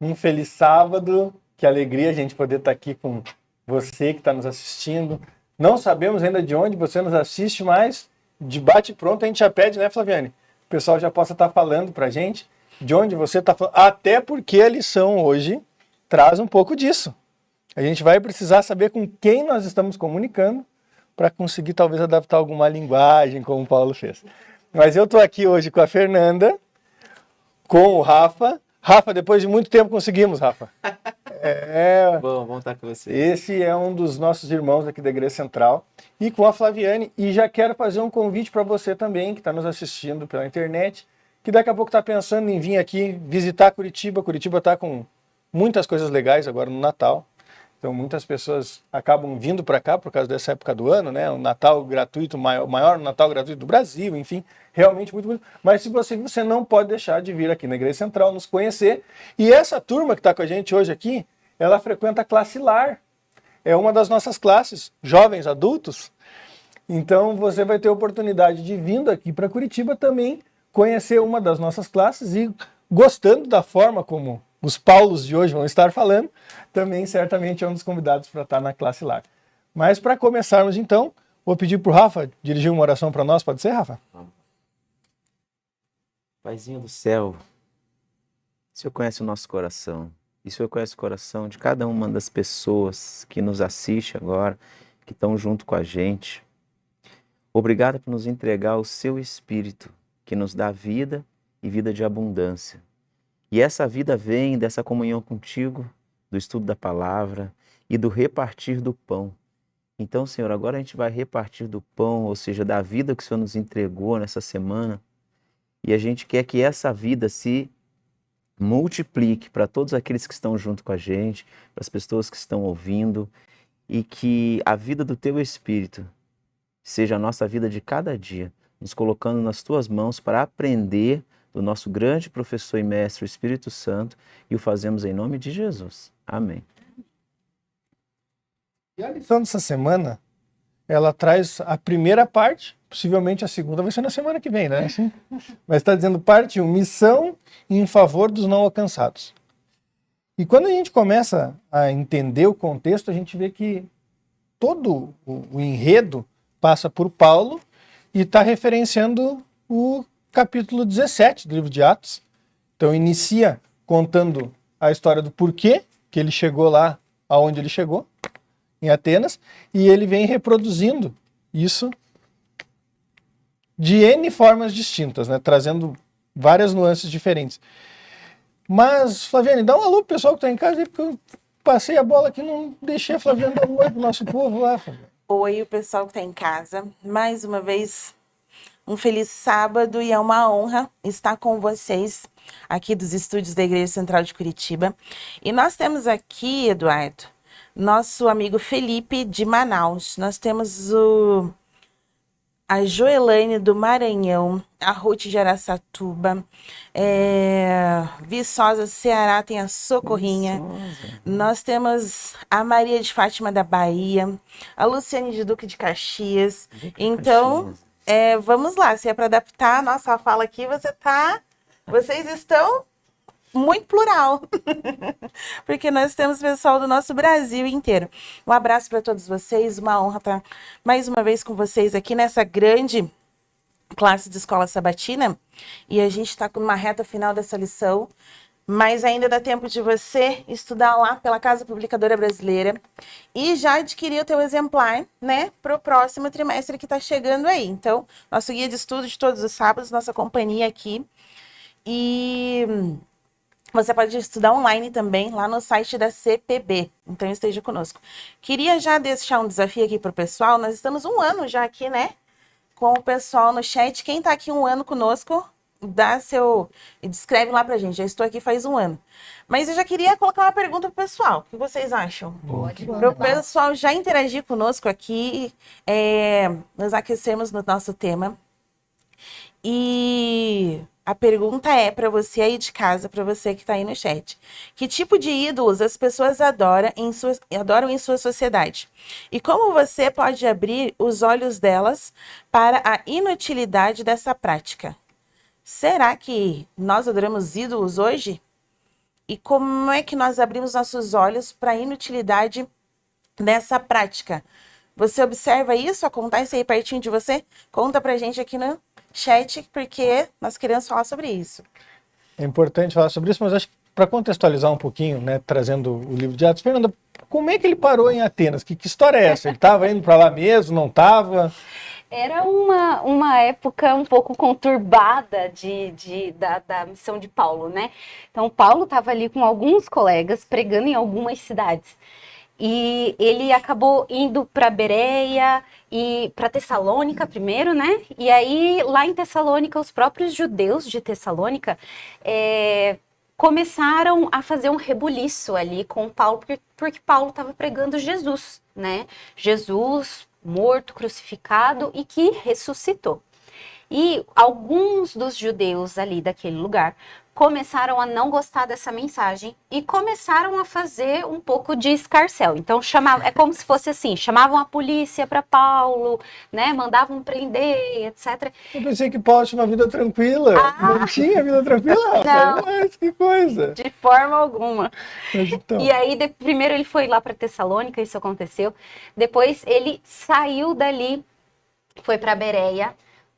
Um feliz sábado, que alegria a gente poder estar aqui com você que está nos assistindo. Não sabemos ainda de onde você nos assiste, mas de bate pronto a gente já pede, né, Flaviane? O pessoal já possa estar falando para a gente de onde você está falando, até porque a lição hoje traz um pouco disso. A gente vai precisar saber com quem nós estamos comunicando para conseguir talvez adaptar alguma linguagem, como o Paulo fez. Mas eu estou aqui hoje com a Fernanda, com o Rafa. Rafa, depois de muito tempo conseguimos, Rafa. Bom estar com você. Esse é um dos nossos irmãos aqui da Igreja Central. E com a Flaviane. E já quero fazer um convite para você também, que está nos assistindo pela internet, que daqui a pouco está pensando em vir aqui visitar Curitiba. Curitiba está com muitas coisas legais agora no Natal. Então muitas pessoas acabam vindo para cá por causa dessa época do ano, né? O Natal gratuito, maior Natal gratuito do Brasil, enfim, realmente muito bonito. Mas se você não pode deixar de vir aqui na Igreja Central, nos conhecer. E essa turma que está com a gente hoje aqui, ela frequenta a classe LAR. É uma das nossas classes, jovens adultos. Então você vai ter a oportunidade de vindo aqui para Curitiba também conhecer uma das nossas classes e gostando da forma como os Paulos de hoje vão estar falando, também certamente é um dos convidados para estar na classe LAR. Mas para começarmos então, vou pedir para o Rafa dirigir uma oração para nós, pode ser, Rafa? Paizinho do céu, o Senhor conhece o nosso coração, e o Senhor conhece o coração de cada uma das pessoas que nos assiste agora, que estão junto com a gente. Obrigado por nos entregar o Seu Espírito, que nos dá vida e vida de abundância. E essa vida vem dessa comunhão contigo, do estudo da palavra e do repartir do pão. Então, Senhor, agora a gente vai repartir do pão, ou seja, da vida que o Senhor nos entregou nessa semana. E a gente quer que essa vida se multiplique para todos aqueles que estão junto com a gente, para as pessoas que estão ouvindo, e que a vida do Teu Espírito seja a nossa vida de cada dia, nos colocando nas Tuas mãos para aprender do nosso grande professor e mestre, o Espírito Santo, e o fazemos em nome de Jesus. Amém. E a lição dessa semana, ela traz a primeira parte, possivelmente a segunda vai ser na semana que vem, né? Mas está dizendo parte 1, missão em favor dos não alcançados. E quando a gente começa a entender o contexto, a gente vê que todo o enredo passa por Paulo e está referenciando o capítulo 17 do livro de Atos. Então inicia contando a história do porquê que ele chegou lá aonde ele chegou, em Atenas, e ele vem reproduzindo isso de N formas distintas, né? Trazendo várias nuances diferentes. Mas, Flaviane, dá um alô pro pessoal que está em casa aí, porque eu passei a bola aqui e não deixei a Flaviane dar um oi pro nosso povo lá. Oi, o pessoal que está em casa. Mais uma vez, um feliz sábado e é uma honra estar com vocês aqui dos estúdios da Igreja Central de Curitiba. E nós temos aqui, Eduardo, nosso amigo Felipe de Manaus. Nós temos a Joelaine do Maranhão, a Ruth de Araçatuba, Viçosa, Ceará, tem a Socorrinha. Viçosa. Nós temos a Maria de Fátima da Bahia, a Luciane de Duque de Caxias. Então, vamos lá, se é para adaptar a nossa fala aqui, vocês estão muito plural, porque nós temos pessoal do nosso Brasil inteiro. Um abraço para todos vocês, uma honra estar mais uma vez com vocês aqui nessa grande classe de escola sabatina, e a gente está com uma reta final dessa lição, mas ainda dá tempo de você estudar lá pela Casa Publicadora Brasileira e já adquirir o teu exemplar, né, para o próximo trimestre que está chegando aí. Então, nosso guia de estudo de todos os sábados, nossa companhia aqui, e você pode estudar online também lá no site da CPB, então esteja conosco. Queria já deixar um desafio aqui para o pessoal, nós estamos 1 ano já aqui, né, com o pessoal no chat. Quem está aqui 1 ano conosco, escreve lá pra gente, já estou aqui faz 1 ano. Mas eu já queria colocar uma pergunta pro pessoal, o que vocês acham? Para o pessoal já interagir conosco aqui, nós aquecemos no nosso tema. E a pergunta é para você aí de casa, para você que está aí no chat. Que tipo de ídolos as pessoas adoram em sua sociedade? E como você pode abrir os olhos delas para a inutilidade dessa prática? Será que nós adoramos ídolos hoje? e como é que nós abrimos nossos olhos para a inutilidade dessa prática. Você observa isso? Acontece aí pertinho de você? Conta pra gente aqui no chat, porque nós queremos falar sobre isso. É importante falar sobre isso, mas acho que para contextualizar um pouquinho, né, trazendo o livro de Atos, Fernanda, como é que ele parou em Atenas? Que história é essa? Ele estava indo para lá mesmo, não estava? Era uma época um pouco conturbada da missão de Paulo, né? Então, Paulo estava ali com alguns colegas pregando em algumas cidades. E ele acabou indo para Bereia e para Tessalônica primeiro, né? E aí, lá em Tessalônica, os próprios judeus de Tessalônica começaram a fazer um rebuliço ali com Paulo, porque Paulo estava pregando Jesus, né? Jesus morto, crucificado e que ressuscitou. E alguns dos judeus ali daquele lugar começaram a não gostar dessa mensagem e começaram a fazer um pouco de escarcéu. Então é como se fosse assim, chamavam a polícia para Paulo, né, mandavam prender, etc. Eu pensei que Paulo tinha uma vida tranquila. Não tinha vida tranquila, rapaz? Mas que coisa. De forma alguma. Mas então... E aí, primeiro ele foi lá para Tessalônica, isso aconteceu. Depois ele saiu dali, foi para Bereia.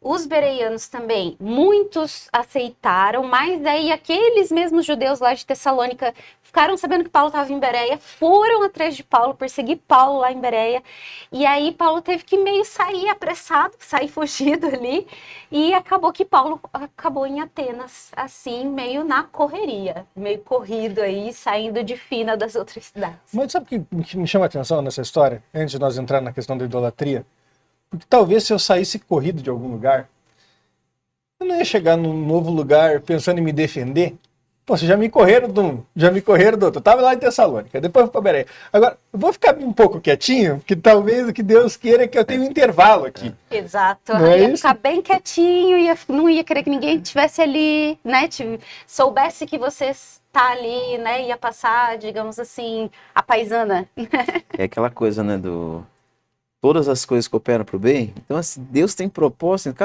Os bereianos também, muitos aceitaram, mas aí aqueles mesmos judeus lá de Tessalônica ficaram sabendo que Paulo estava em Bereia, foram atrás de Paulo, perseguir Paulo lá em Bereia, e aí Paulo teve que meio sair apressado, sair fugido ali, e acabou que Paulo acabou em Atenas, assim, meio na correria, meio corrido aí, saindo de fina das outras cidades. Mas sabe o que me chama a atenção nessa história, antes de nós entrar na questão da idolatria? Porque talvez se eu saísse corrido de algum lugar, eu não ia chegar num novo lugar pensando em me defender. Pô, vocês já me correram do outro. Eu tava lá em Tessalônica, depois eu fui para Bereia. Agora, eu vou ficar um pouco quietinho, porque talvez o que Deus queira é que eu tenha um intervalo aqui. Exato, Não é ia isso? ficar bem quietinho, não ia querer que ninguém estivesse ali, né, soubesse que você está ali, né, ia passar, digamos assim, a paisana. É aquela coisa, né, todas as coisas cooperam para o bem. Então, assim, Deus tem propósito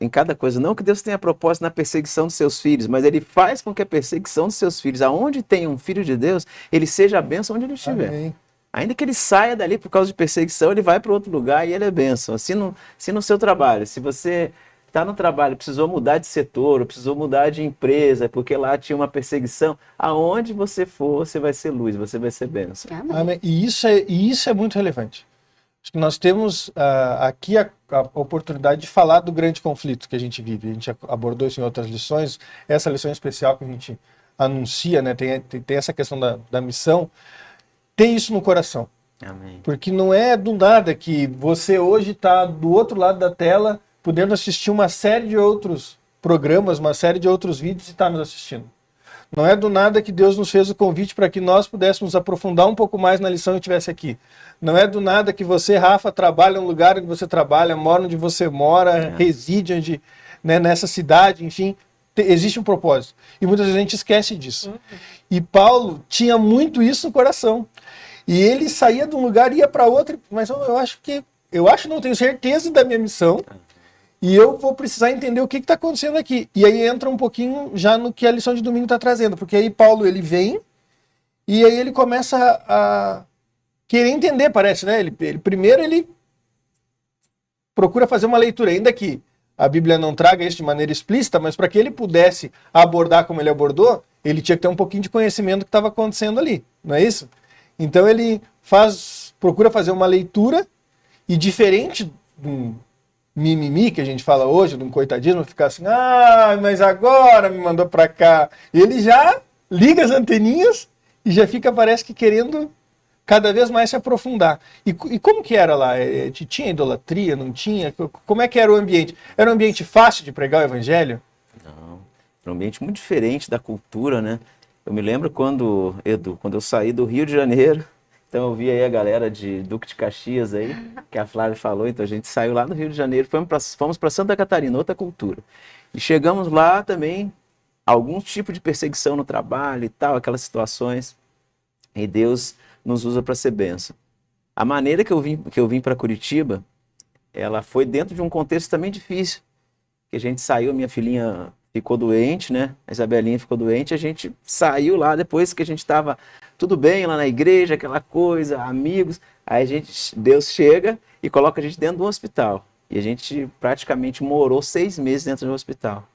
em cada coisa. Não que Deus tenha propósito na perseguição dos seus filhos, mas Ele faz com que a perseguição dos seus filhos, aonde tem um filho de Deus, ele seja a bênção onde ele estiver. Amém. Ainda que ele saia dali por causa de perseguição, ele vai para outro lugar e ele é bênção. Assim no seu trabalho, se você está no trabalho, precisou mudar de setor, ou precisou mudar de empresa, porque lá tinha uma perseguição, aonde você for, você vai ser luz, você vai ser bênção. Amém. E isso é muito relevante. Acho que nós temos aqui a oportunidade de falar do grande conflito que a gente vive. A gente abordou isso em outras lições. Essa lição especial que a gente anuncia, né, tem essa questão da missão. Tem isso no coração. Amém. Porque não é do nada que você hoje está do outro lado da tela, podendo assistir uma série de outros programas, uma série de outros vídeos e está nos assistindo. Não é do nada que Deus nos fez o convite para que nós pudéssemos aprofundar um pouco mais na lição e estivesse aqui. Não é do nada que você, Rafa, trabalha no lugar onde você trabalha, mora onde você mora, reside onde, né, nessa cidade, enfim, existe um propósito. E muitas vezes a gente esquece disso. E Paulo tinha muito isso no coração. E ele saía de um lugar e ia para outro, mas não tenho certeza da minha missão. E eu vou precisar entender o que está acontecendo aqui. E aí entra um pouquinho já no que a lição de domingo está trazendo. Porque aí Paulo, ele vem e aí ele começa a querer entender, parece, né? Primeiro ele procura fazer uma leitura, ainda que a Bíblia não traga isso de maneira explícita, mas para que ele pudesse abordar como ele abordou, ele tinha que ter um pouquinho de conhecimento do que estava acontecendo ali, não é isso? Então ele procura fazer uma leitura e diferente do mimimi que a gente fala hoje, de um coitadismo, ficar assim, mas agora me mandou para cá. Ele já liga as anteninhas e já fica, parece que querendo cada vez mais se aprofundar. E como que era lá? Tinha idolatria, não tinha? Como é que era o ambiente? Era um ambiente fácil de pregar o evangelho? Não, era um ambiente muito diferente da cultura, né? Eu me lembro quando eu saí do Rio de Janeiro, então eu vi aí a galera de Duque de Caxias aí, que a Flávia falou, então a gente saiu lá no Rio de Janeiro, fomos para Santa Catarina, outra cultura. E chegamos lá também, algum tipo de perseguição no trabalho e tal, aquelas situações, e Deus nos usa para ser bênção. A maneira que eu vim para Curitiba, ela foi dentro de um contexto também difícil, que a gente saiu, minha filhinha ficou doente, né? A Isabelinha ficou doente, a gente saiu lá depois que a gente estava tudo bem lá na igreja, aquela coisa, amigos. Aí Deus chega e coloca a gente dentro do hospital. E a gente praticamente morou 6 meses dentro do hospital.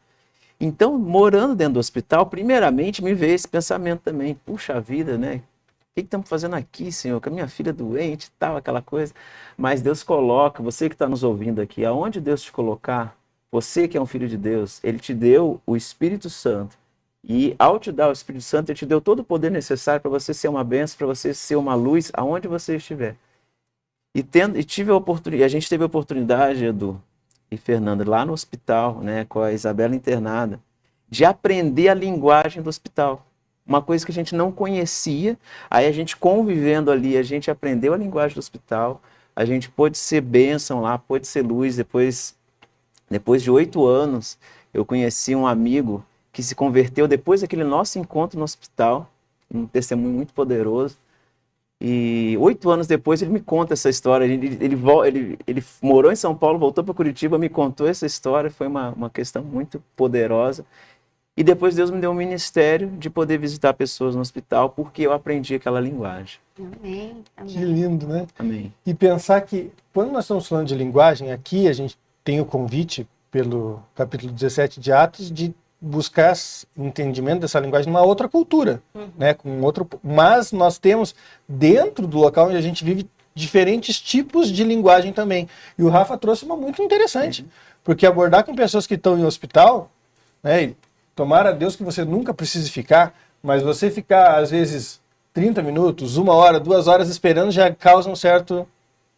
Então, morando dentro do hospital, primeiramente me veio esse pensamento também. Puxa vida, né? O que estamos fazendo aqui, Senhor? Com a minha filha doente e tal, aquela coisa. Mas Deus coloca, você que está nos ouvindo aqui, aonde Deus te colocar, você que é um filho de Deus, Ele te deu o Espírito Santo. E ao te dar o Espírito Santo, Ele te deu todo o poder necessário para você ser uma bênção, para você ser uma luz aonde você estiver. A gente teve a oportunidade, Edu e Fernanda, lá no hospital, né, com a Isabela internada, de aprender a linguagem do hospital. Uma coisa que a gente não conhecia, aí a gente convivendo ali, a gente aprendeu a linguagem do hospital, a gente pôde ser bênção lá, pôde ser luz. Depois de 8 anos, eu conheci um amigo que se converteu depois daquele nosso encontro no hospital, um testemunho muito poderoso. E 8 anos depois ele me conta essa história. Ele morou em São Paulo, voltou para Curitiba, me contou essa história. Foi uma questão muito poderosa. E depois Deus me deu um ministério de poder visitar pessoas no hospital, porque eu aprendi aquela linguagem. Amém. Que lindo, né? Amém. E pensar que, quando nós estamos falando de linguagem, aqui a gente tem o convite, pelo capítulo 17 de Atos, de buscar entendimento dessa linguagem numa outra cultura, né? Mas nós temos, dentro do local onde a gente vive, diferentes tipos de linguagem também. E o Rafa trouxe uma muito interessante, porque abordar com pessoas que estão em hospital, né? E tomara a Deus que você nunca precise ficar, mas você ficar, às vezes, 30 minutos, 1 hora, 2 horas esperando já causa um certo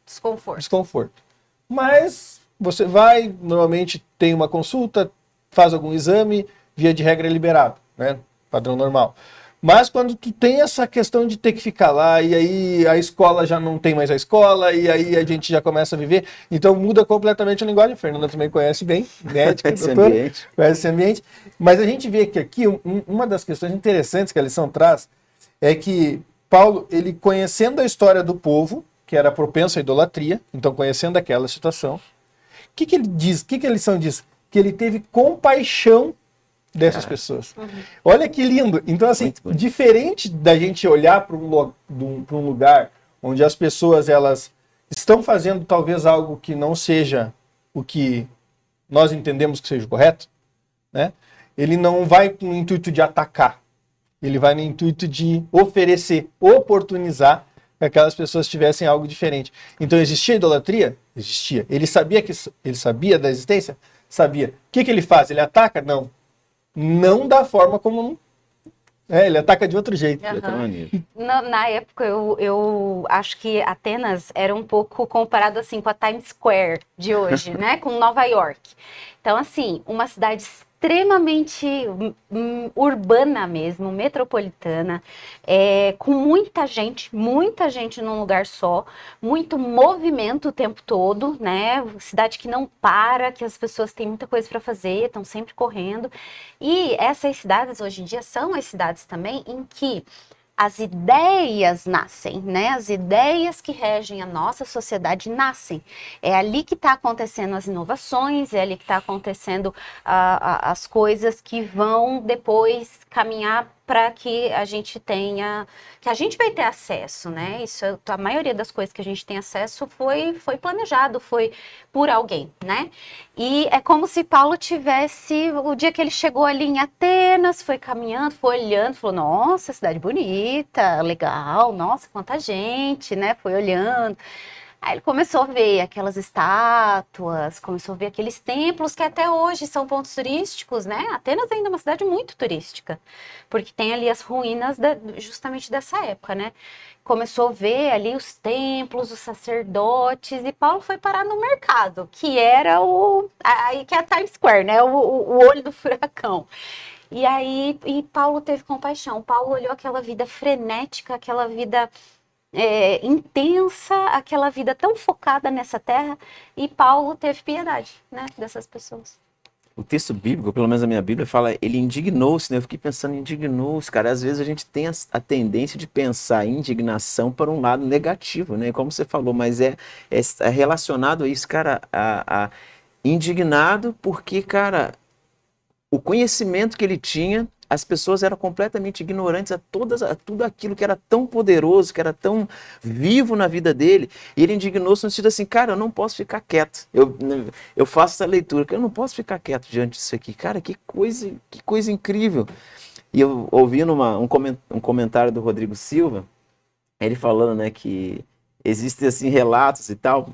desconforto. Mas você vai, normalmente tem uma consulta, faz algum exame, via de regra é liberado, né? Padrão normal. Mas quando tu tem essa questão de ter que ficar lá, e aí a escola já não tem mais a escola, e aí a gente já começa a viver, então muda completamente a linguagem. A Fernanda também conhece bem, médica, doutora, conhece esse ambiente. Mas a gente vê que aqui, uma das questões interessantes que a lição traz, é que Paulo, ele conhecendo a história do povo, que era propenso à idolatria, então conhecendo aquela situação, o que ele diz? O que a lição diz? Que ele teve compaixão dessas pessoas. Olha que lindo. Então, assim, diferente da gente olhar para um lugar onde as pessoas elas estão fazendo talvez algo que não seja o que nós entendemos que seja correto, né? Ele não vai com o intuito de atacar. Ele vai no intuito de oferecer, oportunizar que aquelas pessoas tivessem algo diferente. Então, existia idolatria? Existia. Ele sabia da existência? Sabia. O que ele faz? Ele ataca? Não. Não da forma como... ele ataca de outro jeito. De outra maneira. Na época, eu acho que Atenas era um pouco comparado assim com a Times Square de hoje, né? Com Nova York. Então, assim, uma cidade extremamente urbana mesmo, metropolitana, com muita gente num lugar só, muito movimento o tempo todo, né? Cidade que não para, que as pessoas têm muita coisa para fazer, estão sempre correndo. E essas cidades hoje em dia são as cidades também em que as ideias nascem, né? As ideias que regem a nossa sociedade nascem. É ali que está acontecendo as inovações, é ali que está acontecendo as coisas que vão depois caminhar para que a gente tenha, que a gente vai ter acesso, né? Isso, a maioria das coisas que a gente tem acesso foi planejado, foi por alguém, né? E é como se Paulo tivesse, o dia que ele chegou ali em Atenas, foi caminhando, foi olhando, falou, nossa, cidade bonita, legal, nossa, quanta gente, né? Foi olhando. Aí ele começou a ver aquelas estátuas, começou a ver aqueles templos que até hoje são pontos turísticos, né? Atenas ainda é uma cidade muito turística, porque tem ali as ruínas justamente dessa época, né? Começou a ver ali os templos, os sacerdotes, e Paulo foi parar no mercado, que era aí que é a Times Square, né? O olho do furacão. E aí Paulo teve compaixão. Paulo olhou aquela vida frenética, aquela vida intensa, aquela vida tão focada nessa terra, e Paulo teve piedade, né, dessas pessoas. O texto bíblico, pelo menos a minha Bíblia, fala, ele indignou-se, né? Eu fiquei pensando, indignou-se, cara. Às vezes a gente tem a tendência de pensar em indignação para um lado negativo, né? Como você falou, mas é relacionado a isso, cara, indignado porque, cara, o conhecimento que ele tinha, as pessoas eram completamente ignorantes a tudo aquilo que era tão poderoso, que era tão vivo na vida dele. E ele indignou-se no sentido assim, cara, eu não posso ficar quieto. Eu faço essa leitura, que eu não posso ficar quieto diante disso aqui. Cara, que coisa incrível. E eu ouvi um comentário do Rodrigo Silva, ele falando, né, que existem assim relatos e tal,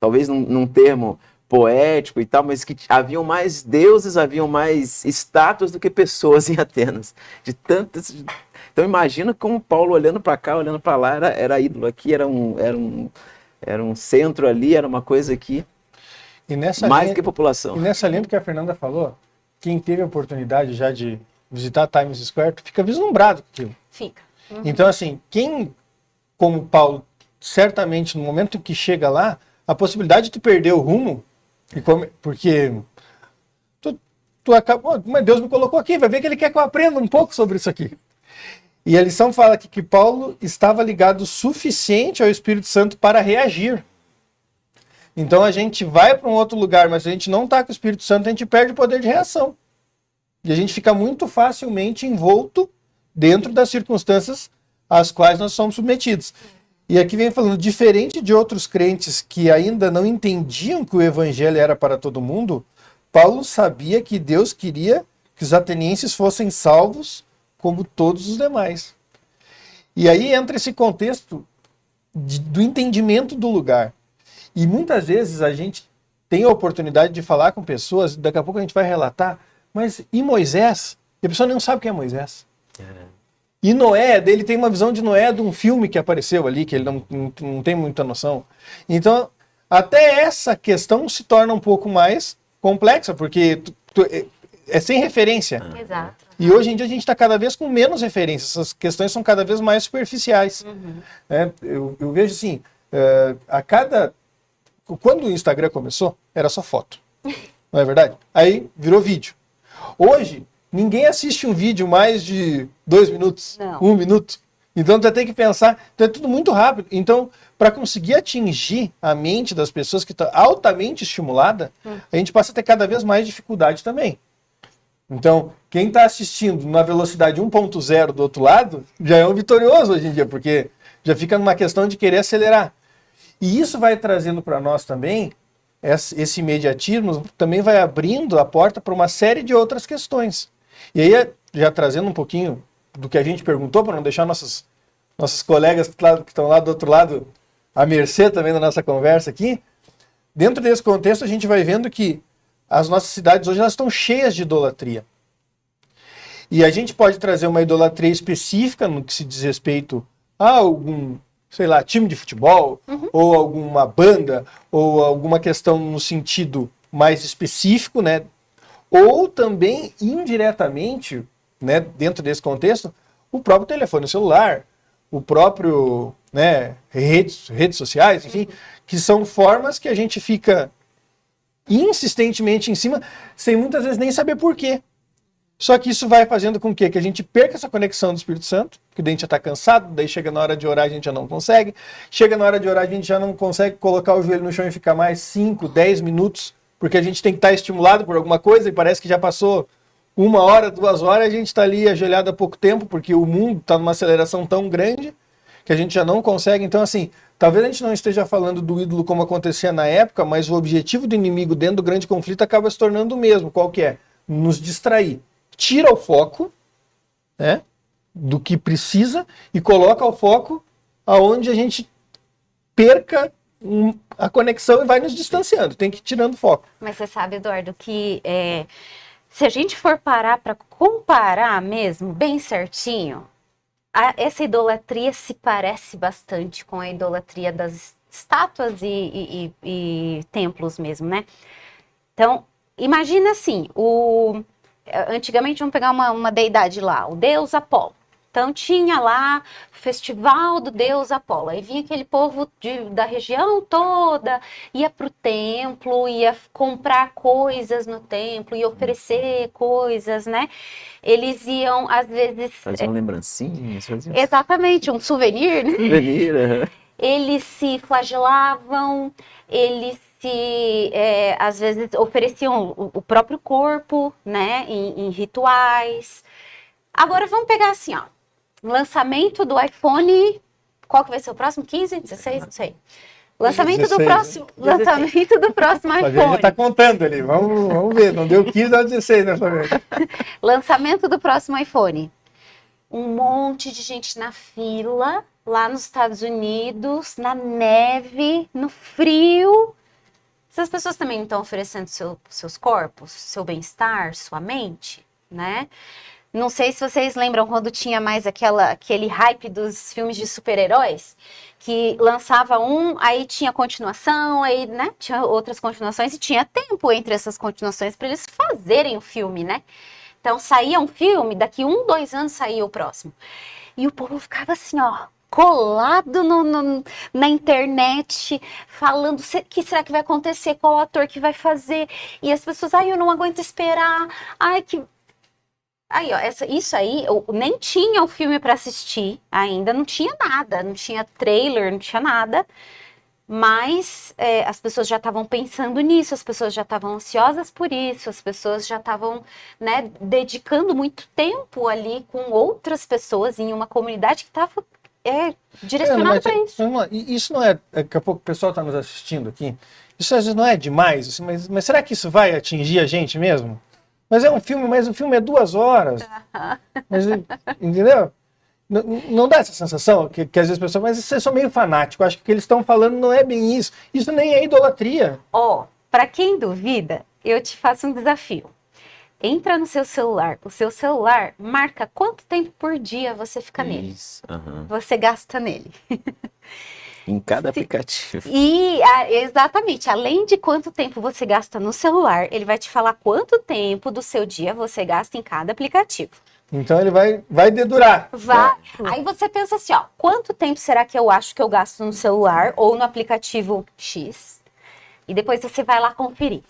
talvez num termo poético e tal, mas que haviam mais deuses, haviam mais estátuas do que pessoas em Atenas. De tantas. Então imagina como Paulo olhando para cá, olhando para lá, era ídolo aqui, era um centro ali, era uma coisa aqui. E nessa mais linha, que população. E nessa linha que a Fernanda falou, quem teve a oportunidade já de visitar Times Square, fica vislumbrado com aquilo. Fica. Então, assim, quem, como Paulo, certamente no momento que chega lá, a possibilidade de tu perder o rumo, porque tu acabou, mas Deus me colocou aqui, vai ver que ele quer que eu aprenda um pouco sobre isso aqui. E a lição fala aqui que Paulo estava ligado o suficiente ao Espírito Santo para reagir. Então a gente vai para um outro lugar, mas se a gente não está com o Espírito Santo, a gente perde o poder de reação. E a gente fica muito facilmente envolto dentro das circunstâncias às quais nós somos submetidos. E aqui vem falando, diferente de outros crentes que ainda não entendiam que o evangelho era para todo mundo, Paulo sabia que Deus queria que os atenienses fossem salvos como todos os demais. E aí entra esse contexto do entendimento do lugar. E muitas vezes a gente tem a oportunidade de falar com pessoas, daqui a pouco a gente vai relatar, mas e Moisés? E a pessoa não sabe quem é Moisés. E Noé, ele tem uma visão de Noé de um filme que apareceu ali, que ele não tem muita noção. Então, até essa questão se torna um pouco mais complexa, porque é sem referência. Exato. E hoje em dia a gente está cada vez com menos referências, essas questões são cada vez mais superficiais. Eu vejo assim, quando o Instagram começou, era só foto, não é verdade? Aí virou vídeo. Hoje, ninguém assiste um vídeo mais de 2 minutos, Não. 1 minuto. Então, tu tem que pensar, então é tudo muito rápido. Então, para conseguir atingir a mente das pessoas que estão altamente estimulada, a gente passa a ter cada vez mais dificuldade também. Então, quem está assistindo na velocidade 1.0 do outro lado, já é um vitorioso hoje em dia, porque já fica numa questão de querer acelerar. E isso vai trazendo para nós também, esse imediatismo também vai abrindo a porta para uma série de outras questões. E aí, já trazendo um pouquinho do que a gente perguntou, para não deixar nossos colegas que estão lá do outro lado à mercê também da nossa conversa aqui, dentro desse contexto a gente vai vendo que as nossas cidades hoje elas estão cheias de idolatria. E a gente pode trazer uma idolatria específica no que se diz respeito a algum, sei lá, time de futebol, ou alguma banda, ou alguma questão no sentido mais específico, né? Ou também, indiretamente, né, dentro desse contexto, o próprio telefone celular, o próprio, né, redes sociais, enfim, que são formas que a gente fica insistentemente em cima, sem muitas vezes nem saber por quê. Só que isso vai fazendo com que a gente perca essa conexão do Espírito Santo, porque daí a gente já está cansado, daí chega na hora de orar a gente já não consegue, chega na hora de orar a gente já não consegue colocar o joelho no chão e ficar mais 5, 10 minutos, porque a gente tem que estar estimulado por alguma coisa e parece que já passou 1 hora, 2 horas, a gente está ali ajoelhado há pouco tempo, porque o mundo está numa aceleração tão grande que a gente já não consegue. Então, assim, talvez a gente não esteja falando do ídolo como acontecia na época, mas o objetivo do inimigo dentro do grande conflito acaba se tornando o mesmo. Qual que é? Nos distrair. Tira o foco, né, do que precisa e coloca o foco aonde a gente perca a conexão e vai nos distanciando. Tem que ir tirando o foco. Mas você sabe, Eduardo, que se a gente for parar para comparar mesmo, bem certinho, essa idolatria se parece bastante com a idolatria das estátuas e templos mesmo, né? Então, imagina assim, antigamente, vamos pegar uma deidade lá, o deus Apolo. Então tinha lá o festival do deus Apolo. Aí vinha aquele povo da região toda, ia para o templo, ia comprar coisas no templo, ia oferecer coisas, né? Eles iam, às vezes... Faziam lembrancinhas. Exatamente, um souvenir, né? Souvenir. Eles se flagelavam, eles às vezes ofereciam o próprio corpo, né, em rituais. Agora vamos pegar assim, ó, lançamento do iPhone, qual que vai ser o próximo? 15, 16, não sei. Lançamento 16, do próximo, né? lançamento do próximo A Flaviane já iPhone. tá contando ali, vamos ver, não deu 15, deu 16, né, Flaviane? Lançamento do próximo iPhone. Um monte de gente na fila, lá nos Estados Unidos, na neve, no frio. Essas pessoas também não estão oferecendo seus corpos, seu bem-estar, sua mente, né? Não sei se vocês lembram quando tinha mais aquele hype dos filmes de super-heróis, que lançava aí tinha continuação, aí, né, tinha outras continuações e tinha tempo entre essas continuações para eles fazerem o filme, né? Então saía um filme, daqui 1, 2 anos saía o próximo. E o povo ficava assim, ó, colado na internet, falando o que será que vai acontecer, qual ator que vai fazer. E as pessoas, eu não aguento esperar, que... Aí, ó, isso aí, eu nem tinha o filme para assistir ainda, não tinha nada, não tinha trailer, não tinha nada. Mas as pessoas já estavam pensando nisso, as pessoas já estavam ansiosas por isso, as pessoas já estavam, né, dedicando muito tempo ali com outras pessoas em uma comunidade que estava direcionada para isso. Isso não é, daqui a pouco o pessoal está nos assistindo aqui, isso às vezes não é demais, assim, mas será que isso vai atingir a gente mesmo? Mas o filme é 2 horas. Mas, entendeu? Não dá essa sensação que às vezes as pessoas, mas vocês são meio fanáticos, acho que o que eles estão falando não é bem isso. Isso nem é idolatria. Para quem duvida, eu te faço um desafio. Entra no seu celular. O seu celular marca quanto tempo por dia você fica nele. Isso. Uhum. Você gasta nele. Em cada aplicativo. E, exatamente, além de quanto tempo você gasta no celular, ele vai te falar quanto tempo do seu dia você gasta em cada aplicativo. Então ele vai dedurar. Vai. Aí você pensa assim, ó, quanto tempo será que eu acho que eu gasto no celular ou no aplicativo X? E depois você vai lá conferir.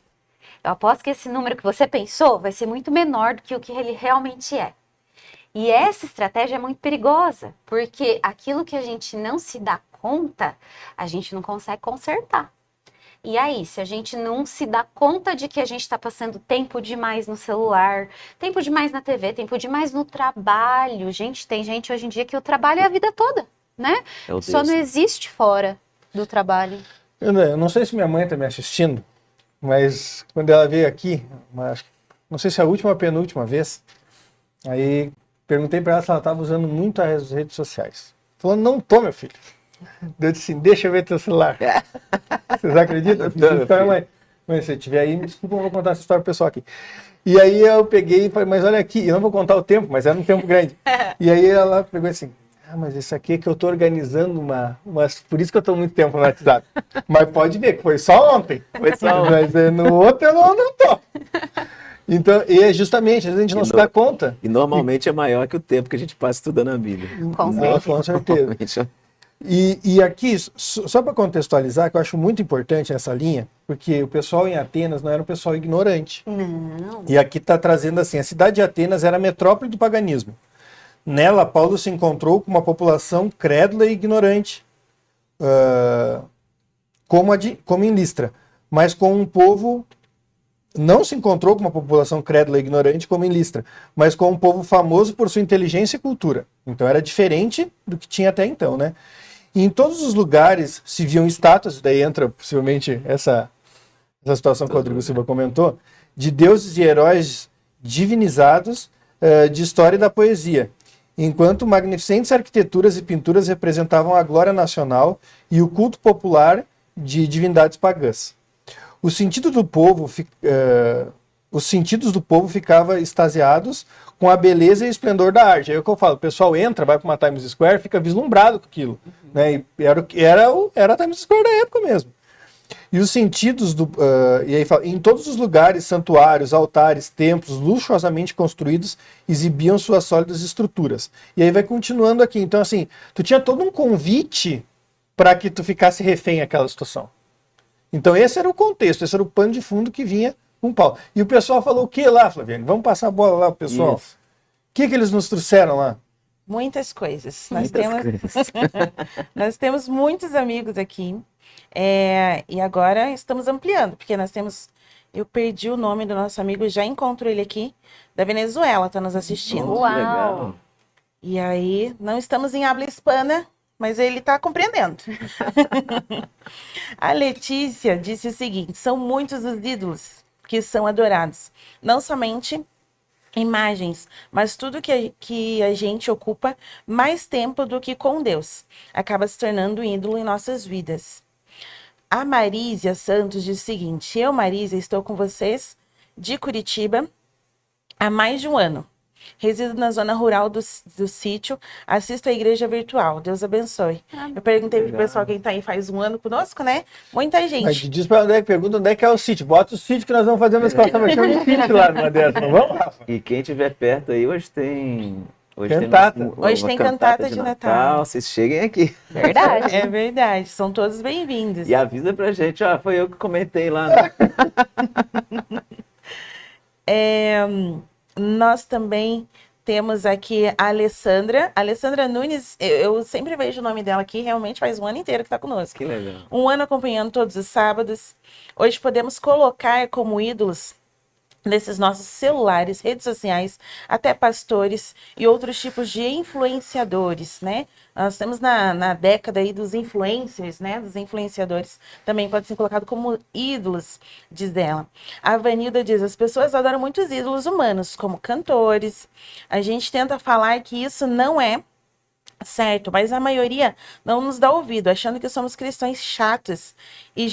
Eu aposto que esse número que você pensou vai ser muito menor do que o que ele realmente é. E essa estratégia é muito perigosa, porque aquilo que a gente não se dá conta, a gente não consegue consertar. E aí, se a gente não se dá conta de que a gente está passando tempo demais no celular, tempo demais na TV, tempo demais no trabalho. Gente, tem gente hoje em dia que o trabalho é a vida toda, né? Só não existe fora do trabalho. Eu não sei se minha mãe está me assistindo, mas quando ela veio aqui, não sei se é a última ou a penúltima vez, aí perguntei para ela se ela estava usando muito as redes sociais. Falou, não tô, meu filho. Eu disse assim, deixa eu ver teu celular. Vocês acreditam? Então, mãe, se tiver aí, me desculpa, eu vou contar essa história pro pessoal aqui. E aí eu peguei e falei, mas olha aqui, eu não vou contar o tempo, mas era um tempo grande. E aí ela pegou assim, mas isso aqui é que eu tô organizando por isso que eu tô muito tempo no WhatsApp. Mas pode ver que foi só ontem. Mas no outro eu não tô. Então, e justamente, às vezes a gente não se dá conta. E normalmente é maior que o tempo que a gente passa estudando a Bíblia. Com certeza. E aqui, só para contextualizar, que eu acho muito importante essa linha, porque o pessoal em Atenas não era um pessoal ignorante. Não. E aqui está trazendo assim, a cidade de Atenas era a metrópole do paganismo. Nela, Paulo se encontrou com uma população crédula e ignorante, como em Listra, mas com um povo... Não se encontrou com uma população crédula e ignorante como em Listra, mas com um povo famoso por sua inteligência e cultura. Então era diferente do que tinha até então, né? E em todos os lugares se viam estátuas, daí entra possivelmente essa situação que o Rodrigo Silva comentou, de deuses e heróis divinizados de história e da poesia, enquanto magnificentes arquiteturas e pinturas representavam a glória nacional e o culto popular de divindades pagãs. Os sentidos do povo ficavam extasiados com a beleza e esplendor da arte. Aí é o que eu falo, o pessoal entra, vai para uma Times Square, fica vislumbrado com aquilo. Né? E era a Times Square da época mesmo. E os sentidos e aí fala, em todos os lugares, santuários, altares, templos, luxuosamente construídos, exibiam suas sólidas estruturas. E aí vai continuando aqui. Então, assim, tu tinha todo um convite para que tu ficasse refém àquela situação. Então esse era o contexto, esse era o pano de fundo que vinha com Paulo. E o pessoal falou o que lá, Flaviane? Vamos passar a bola lá pro pessoal. O que eles nos trouxeram lá? Muitas coisas. Nós temos muitos amigos aqui E agora estamos ampliando, porque nós temos. Eu perdi o nome do nosso amigo, já encontro ele aqui, da Venezuela, tá nos assistindo. Que legal. E aí, não estamos em habla hispana, mas ele está compreendendo. A Letícia disse o seguinte: são muitos os ídolos que são adorados, não somente imagens, mas tudo que a gente ocupa mais tempo do que com Deus, acaba se tornando um ídolo em nossas vidas. A Marísia Santos diz o seguinte: eu, Marísia, estou com vocês de Curitiba há mais de um ano. Resido na zona rural do sítio, assisto a igreja virtual. Deus abençoe. Eu perguntei pro pessoal quem tá aí faz um ano conosco, né? Muita Mas gente. diz pra André, pergunta onde é que é o sítio. Bota o sítio que nós vamos fazer uma escalação de sítio lá numa dessas, não vamos, Rafa? E quem estiver perto aí, hoje tem... Cantata. Hoje tem cantata de Natal. Vocês cheguem aqui. Verdade. É verdade, são todos bem-vindos. E avisa pra gente, ó, foi eu que comentei lá. Né? Nós também temos aqui a Alessandra. Alessandra Nunes, eu sempre vejo o nome dela aqui, realmente faz um ano inteiro que está conosco. Que legal. Um ano acompanhando todos os sábados. Hoje podemos colocar como ídolos nesses nossos celulares, redes sociais, até pastores e outros tipos de influenciadores, né? Nós temos na década aí dos influencers, né? Dos influenciadores, também pode ser colocado como ídolos, diz ela. A Vanilda diz: as pessoas adoram muitos ídolos humanos, como cantores. A gente tenta falar que isso não é certo, mas a maioria não nos dá ouvido, achando que somos cristãos chatos. E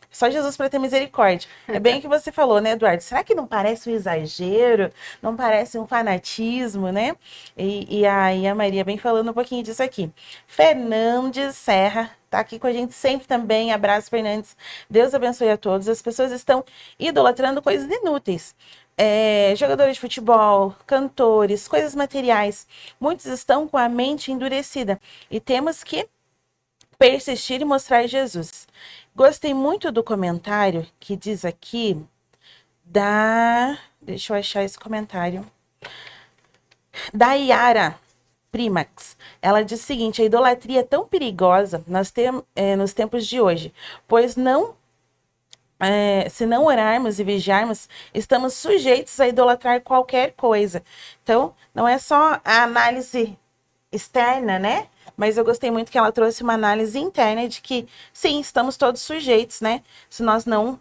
só Jesus para ter misericórdia. É bem o que você falou, né, Eduardo? Será que não parece um exagero? Não parece um fanatismo, né? E aí a Maria vem falando um pouquinho disso aqui. Fernandes Serra tá aqui com a gente sempre também. Abraço, Fernandes. Deus abençoe a todos. As pessoas estão idolatrando coisas inúteis. Jogadores de futebol, cantores, coisas materiais. Muitos estão com a mente endurecida. E temos que persistir e mostrar Jesus. Gostei muito do comentário que diz aqui deixa eu achar esse comentário. Da Yara Primax. Ela diz o seguinte: a idolatria é tão perigosa nos tempos de hoje, pois se não orarmos e vigiarmos, estamos sujeitos a idolatrar qualquer coisa. Então, não é só a análise externa, né? Mas eu gostei muito que ela trouxe uma análise interna de que, sim, estamos todos sujeitos, né? Se nós não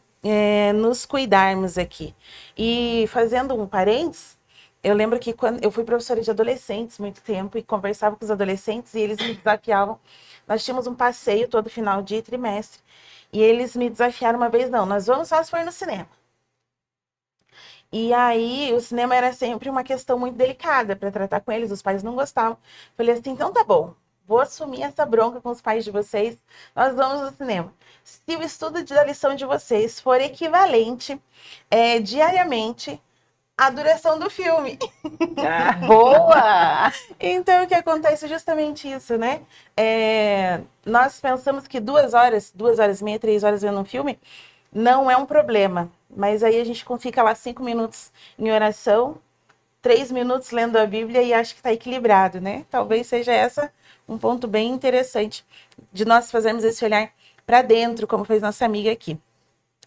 nos cuidarmos aqui. E fazendo um parênteses, eu lembro que quando eu fui professora de adolescentes muito tempo e conversava com os adolescentes e eles me desafiavam. Nós tínhamos um passeio todo final de trimestre e eles me desafiaram uma vez: não, nós vamos só se for no cinema. E aí, o cinema era sempre uma questão muito delicada para tratar com eles, os pais não gostavam. Falei assim: então tá bom, vou assumir essa bronca com os pais de vocês, nós vamos no cinema. Se o estudo da lição de vocês for equivalente diariamente à duração do filme. Boa! Então, o que acontece é justamente isso, né? Nós pensamos que 2 horas e meia, 3 horas vendo um filme não é um problema. Mas aí a gente fica lá 5 minutos em oração, 3 minutos lendo a Bíblia e acho que está equilibrado, né? Talvez seja essa um ponto bem interessante de nós fazermos esse olhar para dentro, como fez nossa amiga aqui.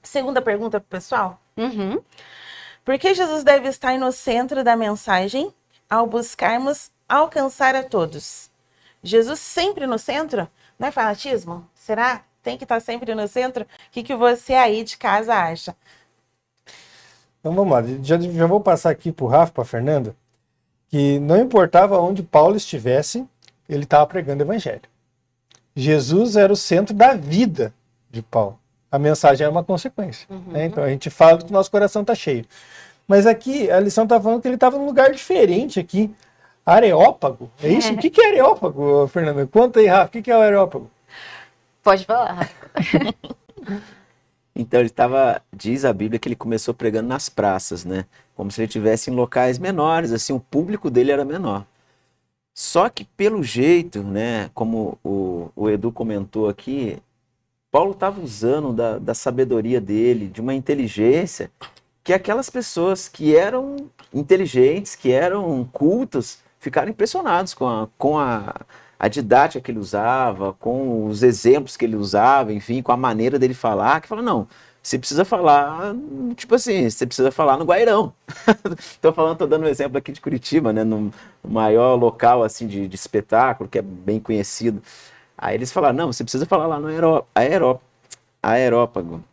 Segunda pergunta para o pessoal. Uhum. Por que Jesus deve estar no centro da mensagem ao buscarmos alcançar a todos? Jesus sempre no centro? Não é fanatismo? Será? Tem que estar sempre no centro? O que você aí de casa acha? Então vamos lá, já vou passar aqui para o Rafa, para a Fernanda, que não importava onde Paulo estivesse, ele estava pregando o evangelho. Jesus era o centro da vida de Paulo. A mensagem era uma consequência. Né? Então a gente fala que o nosso coração está cheio. Mas aqui a lição está falando que ele estava num lugar diferente aqui. Areópago? É isso? O que é Areópago, Fernanda? Conta aí, Rafa, o que é o Areópago? Pode falar. Então diz a Bíblia que ele começou pregando nas praças, né? Como se ele estivesse em locais menores, assim, o público dele era menor. Só que pelo jeito, né, como o Edu comentou aqui, Paulo estava usando da sabedoria dele, de uma inteligência, que aquelas pessoas que eram inteligentes, que eram cultas, ficaram impressionados com a didática que ele usava, com os exemplos que ele usava, enfim, com a maneira dele falar, que fala, não, você precisa falar, tipo assim, você precisa falar no Guairão. Tô dando um exemplo aqui de Curitiba, né, no maior local, assim, de espetáculo, que é bem conhecido. Aí eles falaram, não, você precisa falar lá no Aerópago.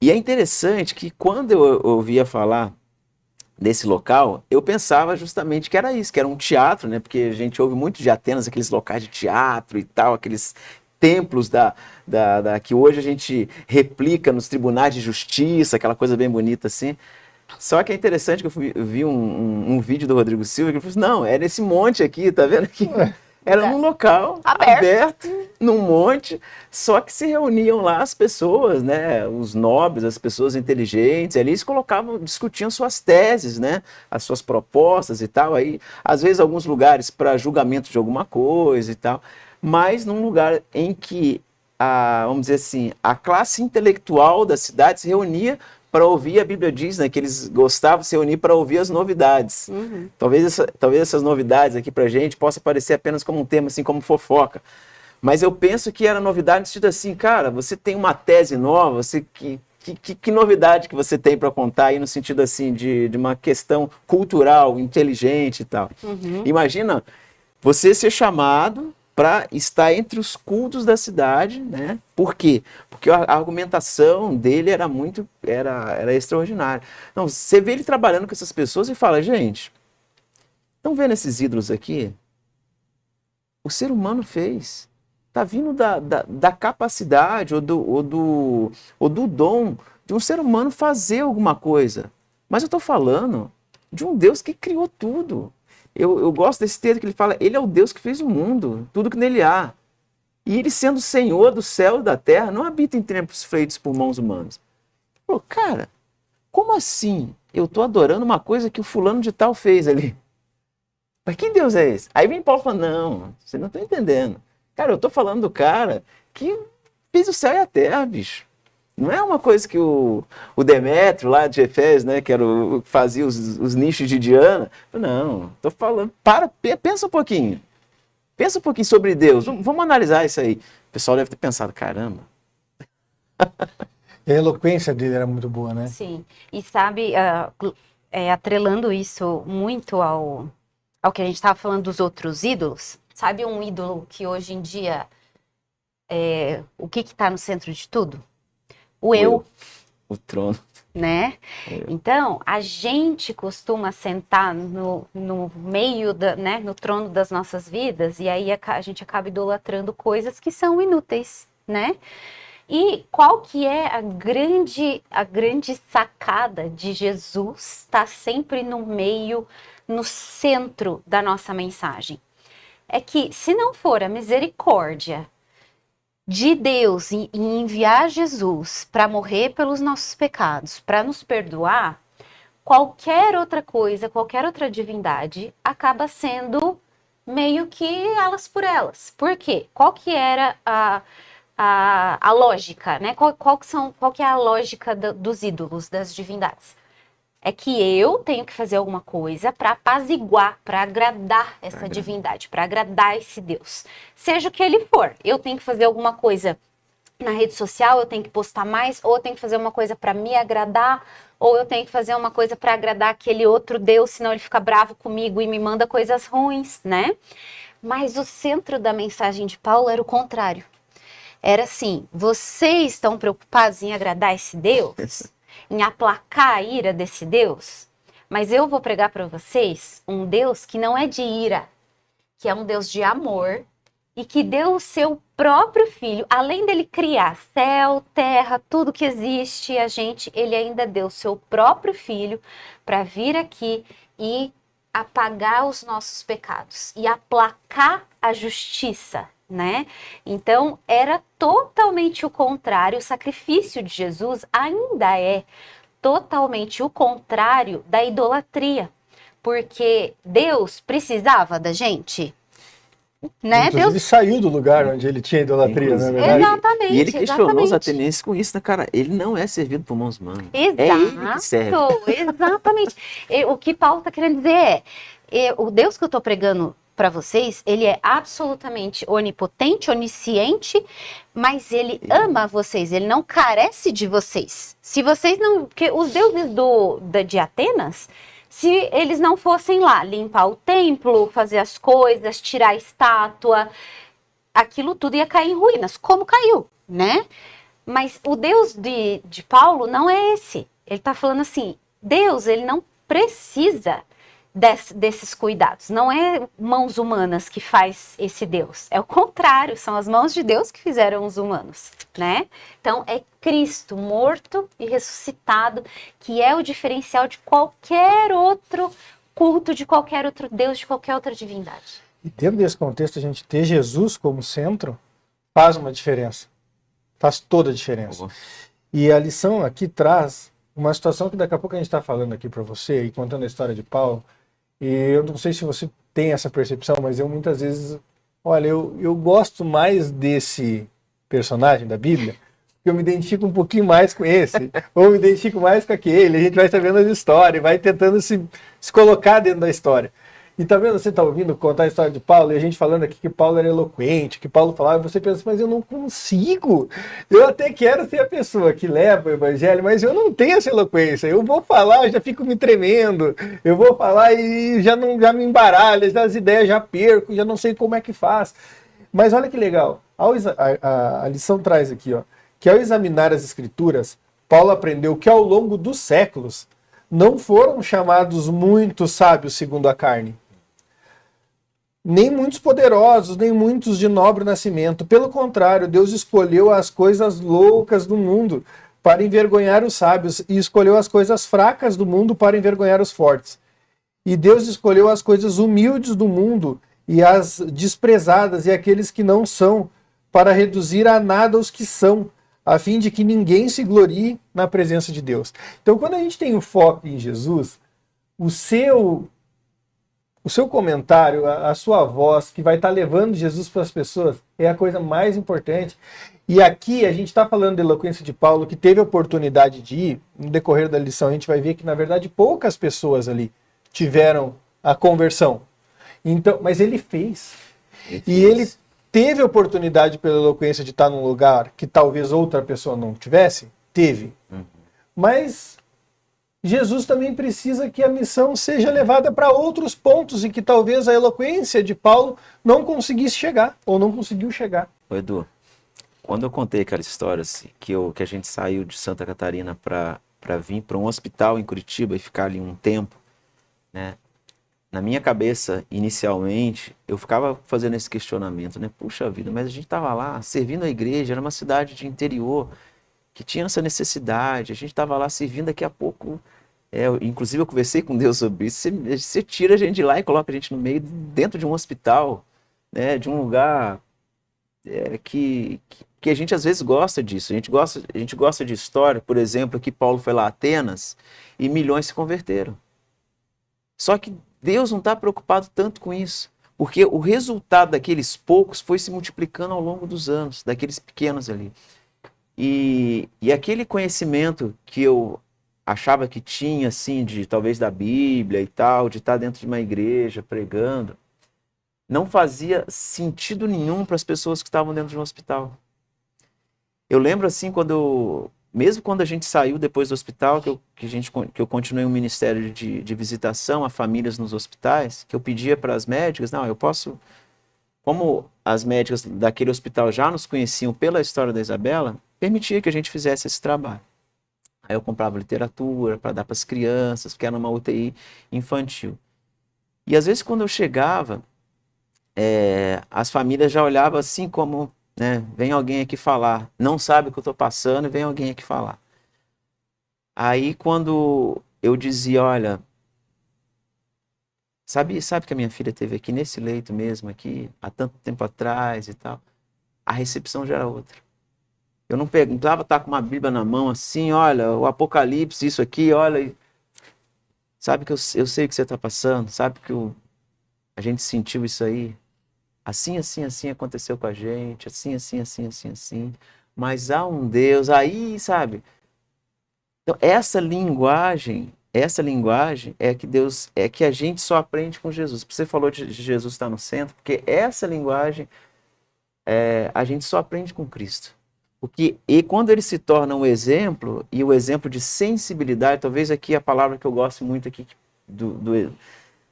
E é interessante que quando eu ouvia falar desse local, eu pensava justamente que era isso, que era um teatro, né? Porque a gente ouve muito de Atenas, aqueles locais de teatro e tal, aqueles templos que hoje a gente replica nos tribunais de justiça, aquela coisa bem bonita assim. Só que é interessante que eu vi um vídeo do Rodrigo Silva que ele falou assim, não, é nesse monte aqui, tá vendo aqui? Era num local aberto, num monte, só que se reuniam lá as pessoas, né, os nobres, as pessoas inteligentes, ali eles discutiam suas teses, né, as suas propostas e tal, aí às vezes alguns lugares para julgamento de alguma coisa e tal, mas num lugar em que, vamos dizer assim, a classe intelectual da cidade se reunia para ouvir, a Bíblia diz, né, que eles gostavam de se reunir para ouvir as novidades. Uhum. Talvez essas novidades aqui para a gente possa parecer apenas como um tema, assim, como fofoca. Mas eu penso que era novidade no sentido assim, cara, você tem uma tese nova, que novidade que você tem para contar aí no sentido assim de uma questão cultural, inteligente e tal. Uhum. Imagina você ser chamado para estar entre os cultos da cidade, né? Por quê? Porque a argumentação dele era extraordinária. Não, você vê ele trabalhando com essas pessoas e fala, gente, estão vendo esses ídolos aqui? O ser humano fez. Está vindo da capacidade ou do dom de um ser humano fazer alguma coisa. Mas eu estou falando de um Deus que criou tudo. Eu gosto desse texto que ele fala, ele é o Deus que fez o mundo, tudo que nele há. E ele sendo Senhor do céu e da terra, não habita em templos feitos por mãos humanas. Pô, cara, como assim? Eu estou adorando uma coisa que o fulano de tal fez ali. Mas que Deus é esse? Aí vem Paulo e fala, não, você não está entendendo. Cara, eu estou falando do cara que fez o céu e a terra, bicho. Não é uma coisa que o Demétrio lá de Efésios, né, que fazia os nichos de Diana. Não, estou falando, pensa um pouquinho. Pensa um pouquinho sobre Deus. Vamos analisar isso aí. O pessoal deve ter pensado, caramba. E a eloquência dele era muito boa, né? Sim. E sabe, atrelando isso muito ao que a gente estava falando dos outros ídolos, sabe um ídolo que hoje em dia o que está no centro de tudo? O eu. O trono. Né? Então, a gente costuma sentar no meio, né, no trono das nossas vidas, e aí a gente acaba idolatrando coisas que são inúteis, né? E qual que é a grande sacada de Jesus estar sempre no meio, no centro da nossa mensagem? É que se não for a misericórdia de Deus em enviar Jesus para morrer pelos nossos pecados, para nos perdoar, qualquer outra coisa, qualquer outra divindade acaba sendo meio que elas por elas. Por quê? Qual que era a lógica, né? Qual que é a lógica dos ídolos, das divindades? É que eu tenho que fazer alguma coisa para apaziguar, para agradar essa divindade, para agradar esse Deus. Seja o que ele for, eu tenho que fazer alguma coisa na rede social, eu tenho que postar mais, ou eu tenho que fazer uma coisa para me agradar, ou eu tenho que fazer uma coisa para agradar aquele outro Deus, senão ele fica bravo comigo e me manda coisas ruins, né? Mas o centro da mensagem de Paulo era o contrário. Era assim, vocês estão preocupados em agradar esse Deus? Em aplacar a ira desse Deus, mas eu vou pregar para vocês um Deus que não é de ira, que é um Deus de amor e que deu o seu próprio filho, além dele criar céu, terra, tudo que existe, ele ainda deu o seu próprio filho para vir aqui e apagar os nossos pecados e aplacar a justiça, né? Então era totalmente o contrário. O sacrifício de Jesus ainda é totalmente o contrário da idolatria, porque Deus precisava da gente? né? Inclusive, ele saiu do lugar onde ele tinha idolatria, não é verdade? Exatamente. E ele questionou os exatamente. atenienses com isso, né, cara? Ele não é servido por mãos humanas. Exato, É ele que serve. exatamente. O que Paulo está querendo dizer o Deus que eu estou pregando para vocês, ele é absolutamente onipotente, onisciente, mas ele ama vocês, ele não carece de vocês. Se vocês não... Porque os deuses de Atenas, se eles não fossem lá limpar o templo, fazer as coisas, tirar a estátua, aquilo tudo ia cair em ruínas, como caiu, né? Mas o Deus de Paulo não é esse. Ele está falando assim, Deus, ele não precisa desses cuidados. Não é mãos humanas que faz esse Deus. É o contrário, são as mãos de Deus que fizeram os humanos, né? Então, é Cristo morto e ressuscitado, que é o diferencial de qualquer outro culto, de qualquer outro Deus, de qualquer outra divindade. E dentro desse contexto, a gente ter Jesus como centro faz uma diferença. Faz toda a diferença. E a lição aqui traz uma situação que daqui a pouco a gente está falando aqui para você e contando a história de Paulo. E eu não sei se você tem essa percepção, mas eu muitas vezes, olha, eu gosto mais desse personagem da Bíblia, porque eu me identifico um pouquinho mais com esse, ou me identifico mais com aquele, a gente vai sabendo as histórias, vai tentando se colocar dentro da história. E talvez você está ouvindo contar a história de Paulo, e a gente falando aqui que Paulo era eloquente, que Paulo falava, e você pensa, mas eu não consigo. Eu até quero ser a pessoa que leva o evangelho, mas eu não tenho essa eloquência. Eu vou falar, eu já fico me tremendo. Eu vou falar e já me embaralha, as ideias já perco, já não sei como é que faz. Mas olha que legal, a lição traz aqui, ó, que ao examinar as escrituras, Paulo aprendeu que ao longo dos séculos não foram chamados muitos sábios segundo a carne, nem muitos poderosos, nem muitos de nobre nascimento. Pelo contrário, Deus escolheu as coisas loucas do mundo para envergonhar os sábios e escolheu as coisas fracas do mundo para envergonhar os fortes. E Deus escolheu as coisas humildes do mundo e as desprezadas e aqueles que não são, para reduzir a nada os que são, a fim de que ninguém se glorie na presença de Deus. Então, quando a gente tem o foco em Jesus, o seu comentário, a sua voz, que vai estar levando Jesus para as pessoas, é a coisa mais importante. E aqui a gente está falando da eloquência de Paulo, que teve a oportunidade de ir. No decorrer da lição, a gente vai ver que, na verdade, poucas pessoas ali tiveram a conversão. Então, mas ele fez. E ele teve a oportunidade pela eloquência de estar num lugar que talvez outra pessoa não tivesse? Teve. Mas Jesus também precisa que a missão seja levada para outros pontos em que talvez a eloquência de Paulo não conseguisse chegar, ou não conseguiu chegar. Ô Edu, quando eu contei aquela história assim, que a gente saiu de Santa Catarina para vir para um hospital em Curitiba e ficar ali um tempo, né? Na minha cabeça, inicialmente, eu ficava fazendo esse questionamento, né? Puxa vida, mas a gente estava lá servindo a igreja, era uma cidade de interior que tinha essa necessidade, a gente estava lá servindo, daqui a pouco, inclusive eu conversei com Deus sobre isso, você tira a gente de lá e coloca a gente no meio, dentro de um hospital, né? De um lugar que a gente às vezes gosta disso, a gente gosta de história, por exemplo, que Paulo foi lá a Atenas e milhões se converteram. Só que Deus não está preocupado tanto com isso, porque o resultado daqueles poucos foi se multiplicando ao longo dos anos, daqueles pequenos ali. E aquele conhecimento que eu achava que tinha, assim, talvez da Bíblia e tal, de estar dentro de uma igreja pregando, não fazia sentido nenhum para as pessoas que estavam dentro de um hospital. Eu lembro, assim, mesmo quando a gente saiu depois do hospital, que eu continuei um ministério de visitação a famílias nos hospitais, que eu pedia para as médicas, não, eu posso... Como as médicas daquele hospital já nos conheciam pela história da Isabela, permitia que a gente fizesse esse trabalho. Aí eu comprava literatura para dar para as crianças, porque era uma UTI infantil. E às vezes quando eu chegava, as famílias já olhavam assim como... né? Vem alguém aqui falar, não sabe o que eu estou passando, vem alguém aqui falar. Aí quando eu dizia, olha, sabe que a minha filha teve aqui nesse leito mesmo, aqui, há tanto tempo atrás e tal, a recepção já era outra. Eu não perguntava, estar com uma Bíblia na mão assim, olha, o Apocalipse, isso aqui, olha, sabe que eu sei o que você está passando, sabe que a gente sentiu isso aí. assim, assim, assim aconteceu com a gente, assim, assim, assim, assim, assim. Mas há um Deus aí, sabe? Então, essa linguagem é que Deus, é que a gente só aprende com Jesus. Você falou de Jesus estar no centro, porque essa linguagem a gente só aprende com Cristo. E quando ele se torna um exemplo, e o exemplo de sensibilidade, talvez aqui a palavra que eu gosto muito aqui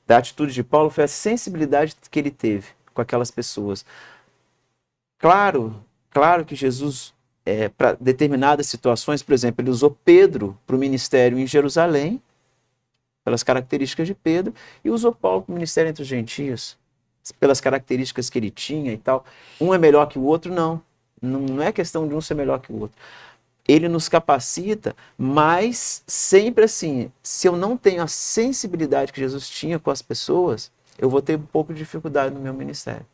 da atitude de Paulo foi a sensibilidade que ele teve com aquelas pessoas. Claro que Jesus, para determinadas situações, por exemplo, ele usou Pedro para o ministério em Jerusalém, pelas características de Pedro, e usou Paulo para o ministério entre os gentios, pelas características que ele tinha e tal. Um é melhor que o outro? Não. Não é questão de um ser melhor que o outro. Ele nos capacita, mas sempre assim, se eu não tenho a sensibilidade que Jesus tinha com as pessoas, eu vou ter um pouco de dificuldade no meu ministério.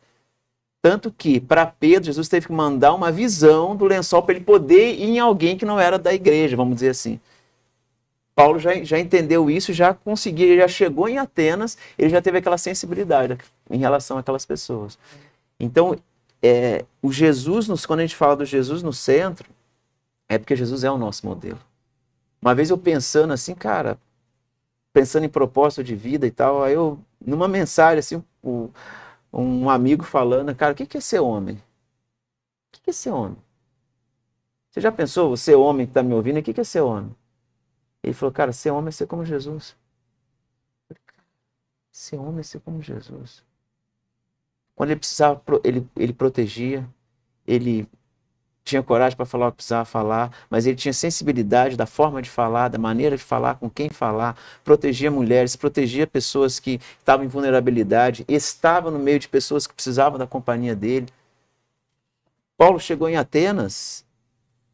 Tanto que, para Pedro, Jesus teve que mandar uma visão do lençol para ele poder ir em alguém que não era da igreja, vamos dizer assim. Paulo já entendeu isso, já conseguiu, ele já chegou em Atenas, ele já teve aquela sensibilidade em relação àquelas pessoas. Então, o Jesus, quando a gente fala do Jesus no centro, é porque Jesus é o nosso modelo. Uma vez eu pensando assim, cara, pensando em propósito de vida e tal, aí eu, numa mensagem assim, um amigo falando, cara, o que é ser homem? O que é ser homem? Você já pensou, você homem que está me ouvindo, o que é ser homem? Ele falou, cara, ser homem é ser como Jesus. Eu falei, cara, ser homem é ser como Jesus. Quando ele precisava, ele protegia, ele tinha coragem para falar o que precisava falar, mas ele tinha sensibilidade da forma de falar, da maneira de falar, com quem falar, protegia mulheres, protegia pessoas que estavam em vulnerabilidade, estava no meio de pessoas que precisavam da companhia dele. Paulo chegou em Atenas,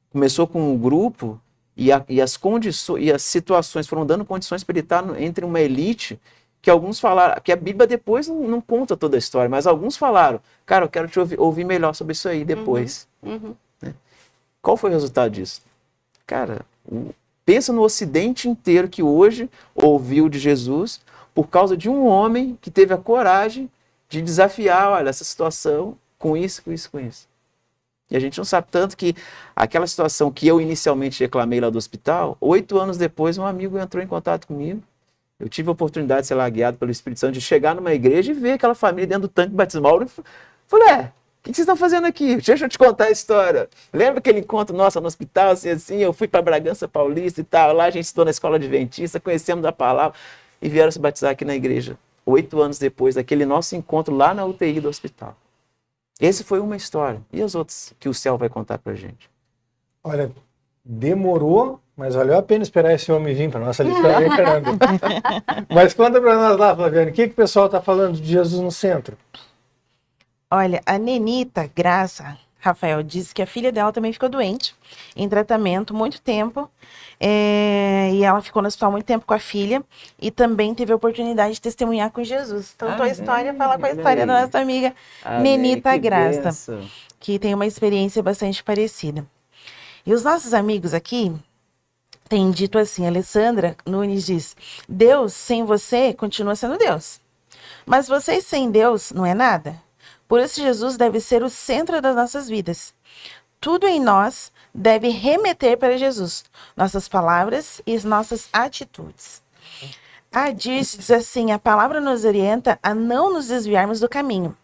começou com um grupo, e as condições e as situações foram dando condições para ele estar entre uma elite que alguns falaram, que a Bíblia depois não conta toda a história, mas alguns falaram, cara, eu quero te ouvir melhor sobre isso aí depois. Né? Qual foi o resultado disso? Cara, pensa no Ocidente inteiro que hoje ouviu de Jesus por causa de um homem que teve a coragem de desafiar, olha, essa situação com isso, com isso, com isso. E a gente não sabe tanto que aquela situação que eu inicialmente reclamei lá do hospital, 8 anos depois um amigo entrou em contato comigo. Eu tive a oportunidade, sei lá, guiado pelo Espírito Santo, de chegar numa igreja e ver aquela família dentro do tanque batismal. Eu falei, o que vocês estão fazendo aqui? Deixa eu te contar a história. Lembra aquele encontro nosso no hospital, assim, eu fui para Bragança Paulista e tal, lá a gente estudou na escola adventista, conhecemos a palavra e vieram se batizar aqui na igreja. 8 anos depois daquele nosso encontro lá na UTI do hospital. Esse foi uma história. E as outras que o céu vai contar pra gente? Olha, demorou, mas valeu a pena esperar esse homem vir para nossa lição, caramba. Mas conta para nós lá, Flaviane, o que o pessoal está falando de Jesus no centro? Olha, a Nenita Graça Rafael disse que a filha dela também ficou doente, em tratamento muito tempo, e ela ficou no hospital muito tempo com a filha, e também teve a oportunidade de testemunhar com Jesus. Então, tua história fala com a história da nossa amiga Nenita Graça, que tem uma experiência bastante parecida. E os nossos amigos aqui têm dito assim, a Alessandra Nunes diz, Deus sem você continua sendo Deus, mas vocês sem Deus não é nada. Por isso Jesus deve ser o centro das nossas vidas. Tudo em nós deve remeter para Jesus, nossas palavras e nossas atitudes. A Dirce diz assim, a palavra nos orienta a não nos desviarmos do caminho.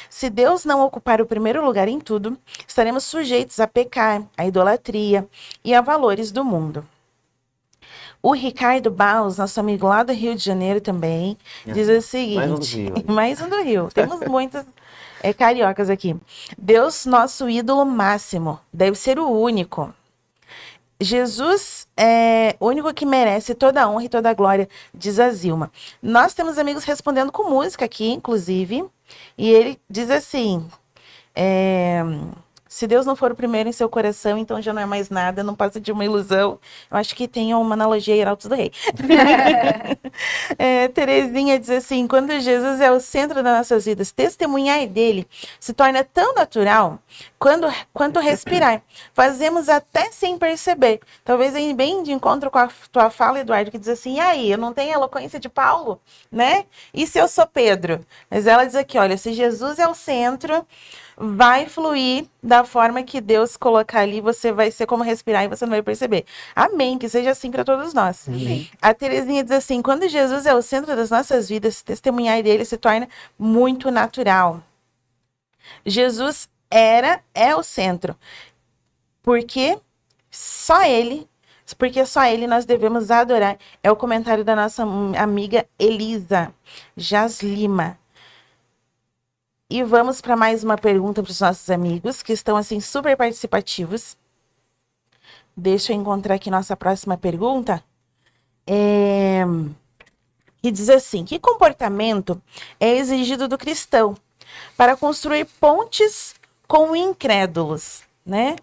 Se Deus não ocupar o primeiro lugar em tudo, estaremos sujeitos a pecar, a idolatria e a valores do mundo. O Ricardo Baus, nosso amigo lá do Rio de Janeiro também, diz o seguinte, mais um do Rio, temos muitos cariocas aqui. Deus, nosso ídolo máximo, deve ser o único. Jesus é o único que merece toda a honra e toda a glória, diz a Zilma. Nós temos amigos respondendo com música aqui, inclusive, e ele diz assim, Se Deus não for o primeiro em seu coração, então já não é mais nada, não passa de uma ilusão. Eu acho que tem uma analogia a Heraldos do Rei. Terezinha diz assim, quando Jesus é o centro das nossas vidas, testemunhar dele se torna tão natural quanto respirar. Fazemos até sem perceber. Talvez bem de encontro com a tua fala, Eduardo, que diz assim, e aí, eu não tenho a eloquência de Paulo, né? E se eu sou Pedro? Mas ela diz aqui, olha, se Jesus é o centro, vai fluir da forma que Deus colocar ali, você vai ser como respirar e você não vai perceber. Amém, que seja assim para todos nós. Amém. A Terezinha diz assim, quando Jesus é o centro das nossas vidas, testemunhar dele se torna muito natural. Jesus é o centro, porque só ele nós devemos adorar. É o comentário da nossa amiga Elisa Jaslima. E vamos para mais uma pergunta para os nossos amigos, que estão, assim, super participativos. Deixa eu encontrar aqui nossa próxima pergunta. Que diz assim, que comportamento é exigido do cristão para construir pontes com incrédulos, né?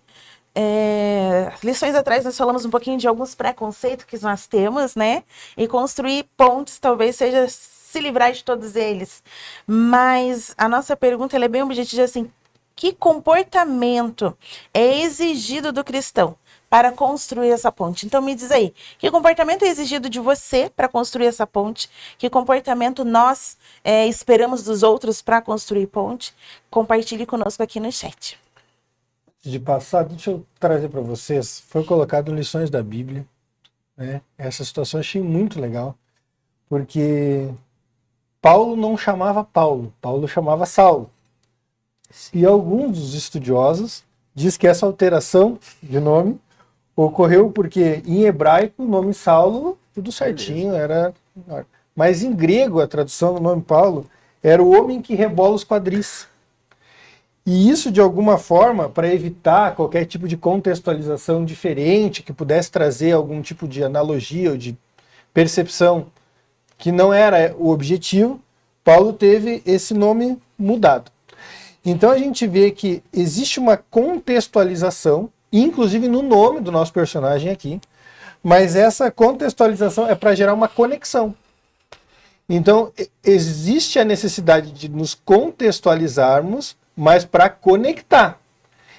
Lições atrás nós falamos um pouquinho de alguns preconceitos que nós temos, né? E construir pontes talvez seja se livrar de todos eles. Mas a nossa pergunta ela é bem objetiva, assim, que comportamento é exigido do cristão para construir essa ponte? Então me diz aí, que comportamento é exigido de você para construir essa ponte? Que comportamento nós esperamos dos outros para construir ponte? Compartilhe conosco aqui no chat. Antes de passar, deixa eu trazer para vocês, foi colocado em lições da Bíblia, né? Essa situação eu achei muito legal, porque Paulo não chamava Paulo, Paulo chamava Saulo. E alguns dos estudiosos diz que essa alteração de nome ocorreu porque em hebraico o nome Saulo, tudo certinho, era... Mas em grego a tradução do nome Paulo era o homem que rebola os quadris. E isso, de alguma forma, para evitar qualquer tipo de contextualização diferente, que pudesse trazer algum tipo de analogia ou de percepção que não era o objetivo, Paulo teve esse nome mudado. Então a gente vê que existe uma contextualização, inclusive no nome do nosso personagem aqui, mas essa contextualização é para gerar uma conexão. Então existe a necessidade de nos contextualizarmos, mas para conectar.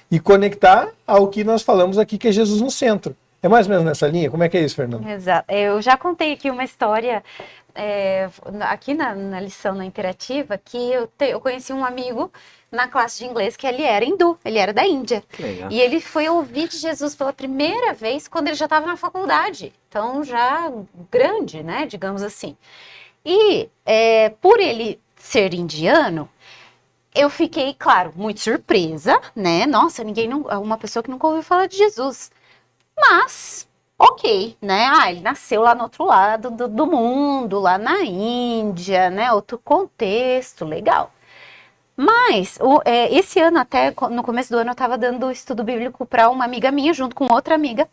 E conectar ao que nós falamos aqui, que é Jesus no centro. É mais ou menos nessa linha? Como é que é isso, Fernando? Exato. Eu já contei aqui uma história, aqui na lição, na interativa, que eu conheci um amigo na classe de inglês que ele era hindu, ele era da Índia. Que legal. E ele foi ouvir de Jesus pela primeira vez quando ele já estava na faculdade. Então, já grande, né, digamos assim. E por ele ser indiano, eu fiquei, claro, muito surpresa, né? Nossa, uma pessoa que nunca ouviu falar de Jesus. Mas, ok, né? Ele nasceu lá no outro lado do mundo, lá na Índia, né? Outro contexto, legal. Mas, esse ano, até no começo do ano, eu estava dando estudo bíblico para uma amiga minha, junto com outra amiga.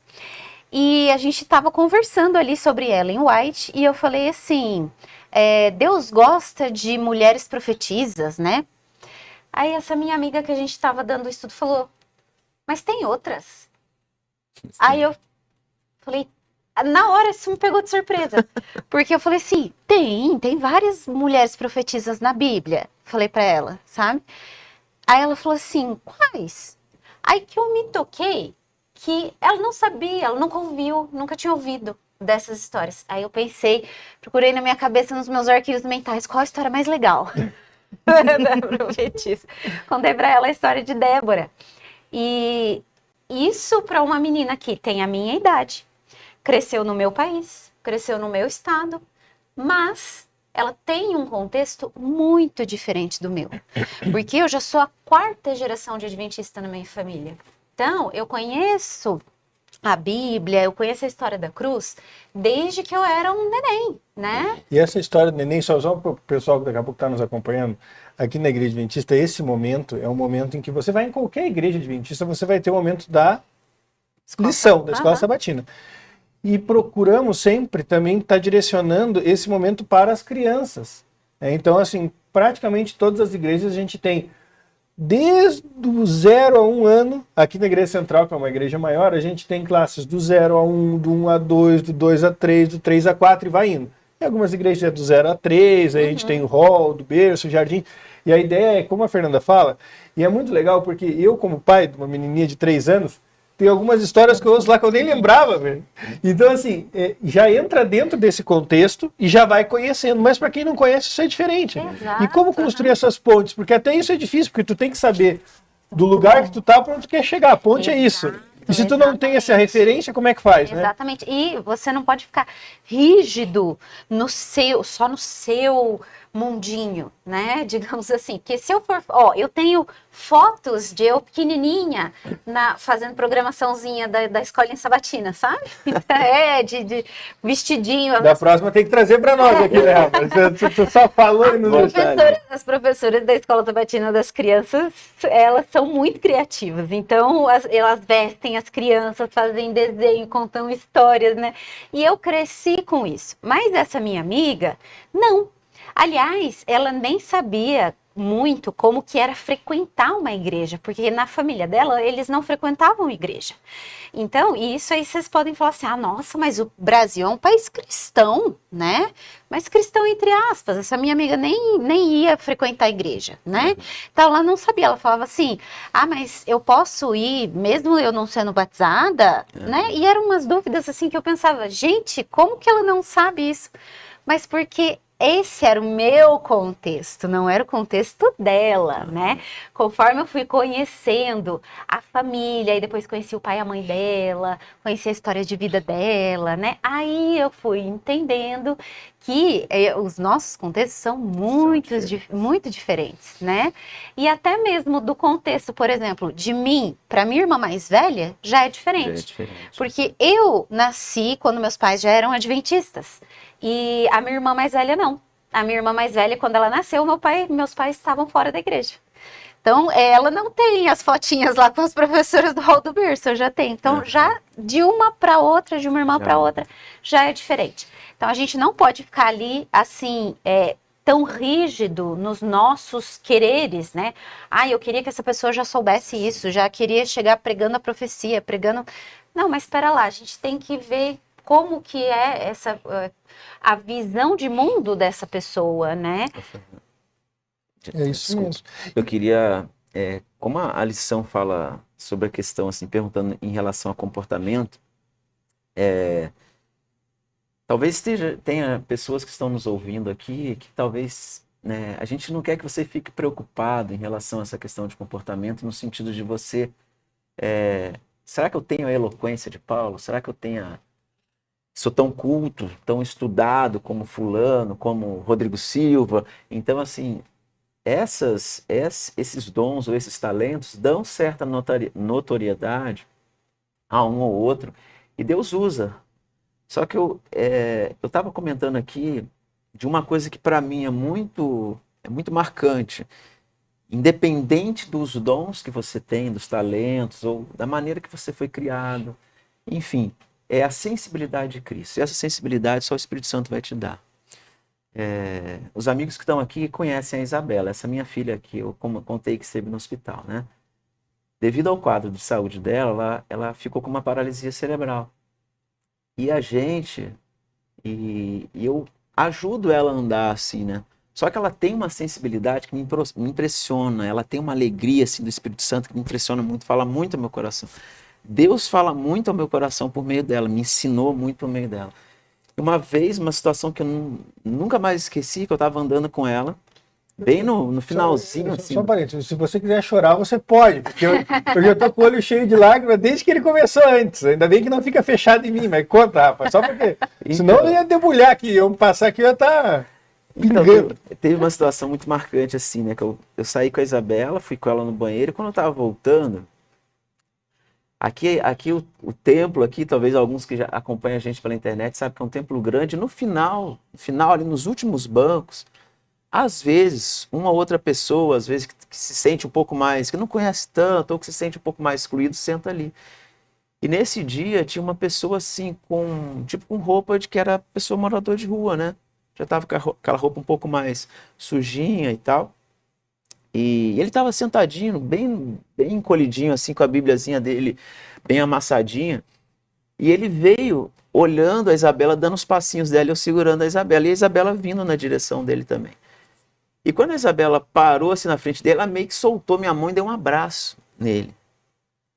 E a gente estava conversando ali sobre Ellen White, e eu falei assim, Deus gosta de mulheres profetisas, né? Aí essa minha amiga que a gente estava dando o estudo falou, mas tem outras? Sim. Aí eu falei, na hora isso me pegou de surpresa, porque eu falei assim, tem várias mulheres profetisas na Bíblia, falei pra ela, sabe? Aí ela falou assim, quais? Aí que eu me toquei que ela não sabia, ela nunca ouviu, nunca tinha ouvido dessas histórias. Aí eu pensei, procurei na minha cabeça, nos meus arquivos mentais, qual a história mais legal? Da profetisa. Contei pra ela a história de Débora. E isso para uma menina que tem a minha idade, cresceu no meu país, cresceu no meu estado, mas ela tem um contexto muito diferente do meu. Porque eu já sou a 4ª geração de adventista na minha família. Então, eu conheço a Bíblia, eu conheço a história da cruz desde que eu era um neném, né? E essa história do neném, só para o pessoal que daqui a pouco está nos acompanhando, aqui na Igreja Adventista, esse momento é um momento em que você vai em qualquer igreja adventista, você vai ter o momento da lição, da escola sabatina. E procuramos sempre também estar direcionando esse momento para as crianças. Então, assim, praticamente todas as igrejas a gente tem desde o 0 a 1 ano, aqui na Igreja Central, que é uma igreja maior, a gente tem classes do 0 a 1, do 1 a 2, do 2 a 3, do 3 a 4 e vai indo. Em algumas igrejas é do 0 a 3, aí a gente tem o hall, do berço, o jardim. E a ideia é, como a Fernanda fala, e é muito legal porque eu, como pai de uma menininha de 3 anos, tem algumas histórias que eu ouço lá que eu nem lembrava, velho. Então, assim, já entra dentro desse contexto e já vai conhecendo. Mas para quem não conhece, isso é diferente. Exato, E como construir essas pontes? Porque até isso é difícil, porque tu tem que saber do lugar que tu tá para onde tu quer chegar. A ponte é isso. E se tu não tem essa referência, como é que faz, né? Exatamente. E você não pode ficar rígido no seu, só no seu mundinho, né? Digamos assim. Porque se eu for, ó, eu tenho fotos de eu pequenininha fazendo programaçãozinha da escolinha sabatina, sabe? De vestidinho. Da próxima tem que trazer para nós aqui, né, rapaz? Tu só falou e não As professoras da escola sabatina das crianças, elas são muito criativas. Então, elas vestem as crianças, fazem desenho, contam histórias, né? E eu cresci com isso. Mas essa minha amiga, não. Aliás, ela nem sabia muito como que era frequentar uma igreja, porque na família dela, eles não frequentavam igreja. Então, e isso aí vocês podem falar assim, ah, nossa, mas o Brasil é um país cristão, né? Mas cristão entre aspas, essa minha amiga nem ia frequentar a igreja, né? Então, ela não sabia, ela falava assim, ah, mas eu posso ir, mesmo eu não sendo batizada, né? E eram umas dúvidas assim que eu pensava, gente, como que ela não sabe isso? Mas porque esse era o meu contexto, não era o contexto dela, né? Conforme eu fui conhecendo a família, e depois conheci o pai e a mãe dela, conheci a história de vida dela, né? Aí eu fui entendendo que os nossos contextos são muito diferentes, né? E até mesmo do contexto, por exemplo, de mim para minha irmã mais velha, já é diferente. Porque eu nasci quando meus pais já eram adventistas. E a minha irmã mais velha não. A minha irmã mais velha, quando ela nasceu, meus pais estavam fora da igreja. Então, ela não tem as fotinhas lá com as professoras do hall do berço, eu já tenho. Então, já de uma para outra, de uma irmã para outra, já é diferente. Então, a gente não pode ficar ali, assim, tão rígido nos nossos quereres, né? Ah, eu queria que essa pessoa já soubesse isso, já queria chegar pregando a profecia, pregando... Não, mas espera lá, a gente tem que ver como que é a visão de mundo dessa pessoa, né? É isso mesmo. Eu queria, como a lição fala sobre a questão, assim, perguntando em relação a comportamento, talvez tenha pessoas que estão nos ouvindo aqui que talvez, né, a gente não quer que você fique preocupado em relação a essa questão de comportamento, no sentido de você, será que eu tenho a eloquência de Paulo? Será que eu sou tão culto, tão estudado como fulano, como Rodrigo Silva? Então, assim, esses dons ou esses talentos dão certa notoriedade a um ou outro e Deus usa. Só que eu estava comentando aqui de uma coisa que para mim é muito marcante. Independente dos dons que você tem, dos talentos ou da maneira que você foi criado, enfim, é a sensibilidade de Cristo. E essa sensibilidade só o Espírito Santo vai te dar. Os amigos que estão aqui conhecem a Isabela, essa minha filha aqui, eu contei que esteve no hospital, né? Devido ao quadro de saúde dela, ela ficou com uma paralisia cerebral. E eu ajudo ela a andar assim, né? Só que ela tem uma sensibilidade que me impressiona, ela tem uma alegria assim do Espírito Santo que me impressiona muito, fala muito ao meu coração. Deus fala muito ao meu coração por meio dela, me ensinou muito por meio dela. Uma vez, uma situação que eu nunca mais esqueci, que eu estava andando com ela, bem no finalzinho. Só um parênteses, se você quiser chorar, você pode, porque eu já tô com o olho cheio de lágrimas desde que ele começou antes. Ainda bem que não fica fechado em mim, mas conta, rapaz, só porque. Senão eu ia debulhar aqui, eu passar aqui, eu ia estar. Então, teve uma situação muito marcante assim, né? Que eu saí com a Isabela, fui com ela no banheiro, e quando eu estava voltando. Aqui o templo, aqui, talvez alguns que já acompanham a gente pela internet sabem que é um templo grande. No final ali nos últimos bancos, às vezes, uma outra pessoa, às vezes que se sente um pouco mais, que não conhece tanto, ou que se sente um pouco mais excluído, senta ali. E nesse dia tinha uma pessoa assim, com roupa de que era pessoa morador de rua, né? Já estava com aquela roupa um pouco mais sujinha e tal. E ele estava sentadinho, bem encolhidinho, assim, com a Bíbliazinha dele bem amassadinha. E ele veio olhando a Isabela, dando os passinhos dela, eu segurando a Isabela, e a Isabela vindo na direção dele também. E quando a Isabela parou assim na frente dele, ela meio que soltou minha mão e deu um abraço nele.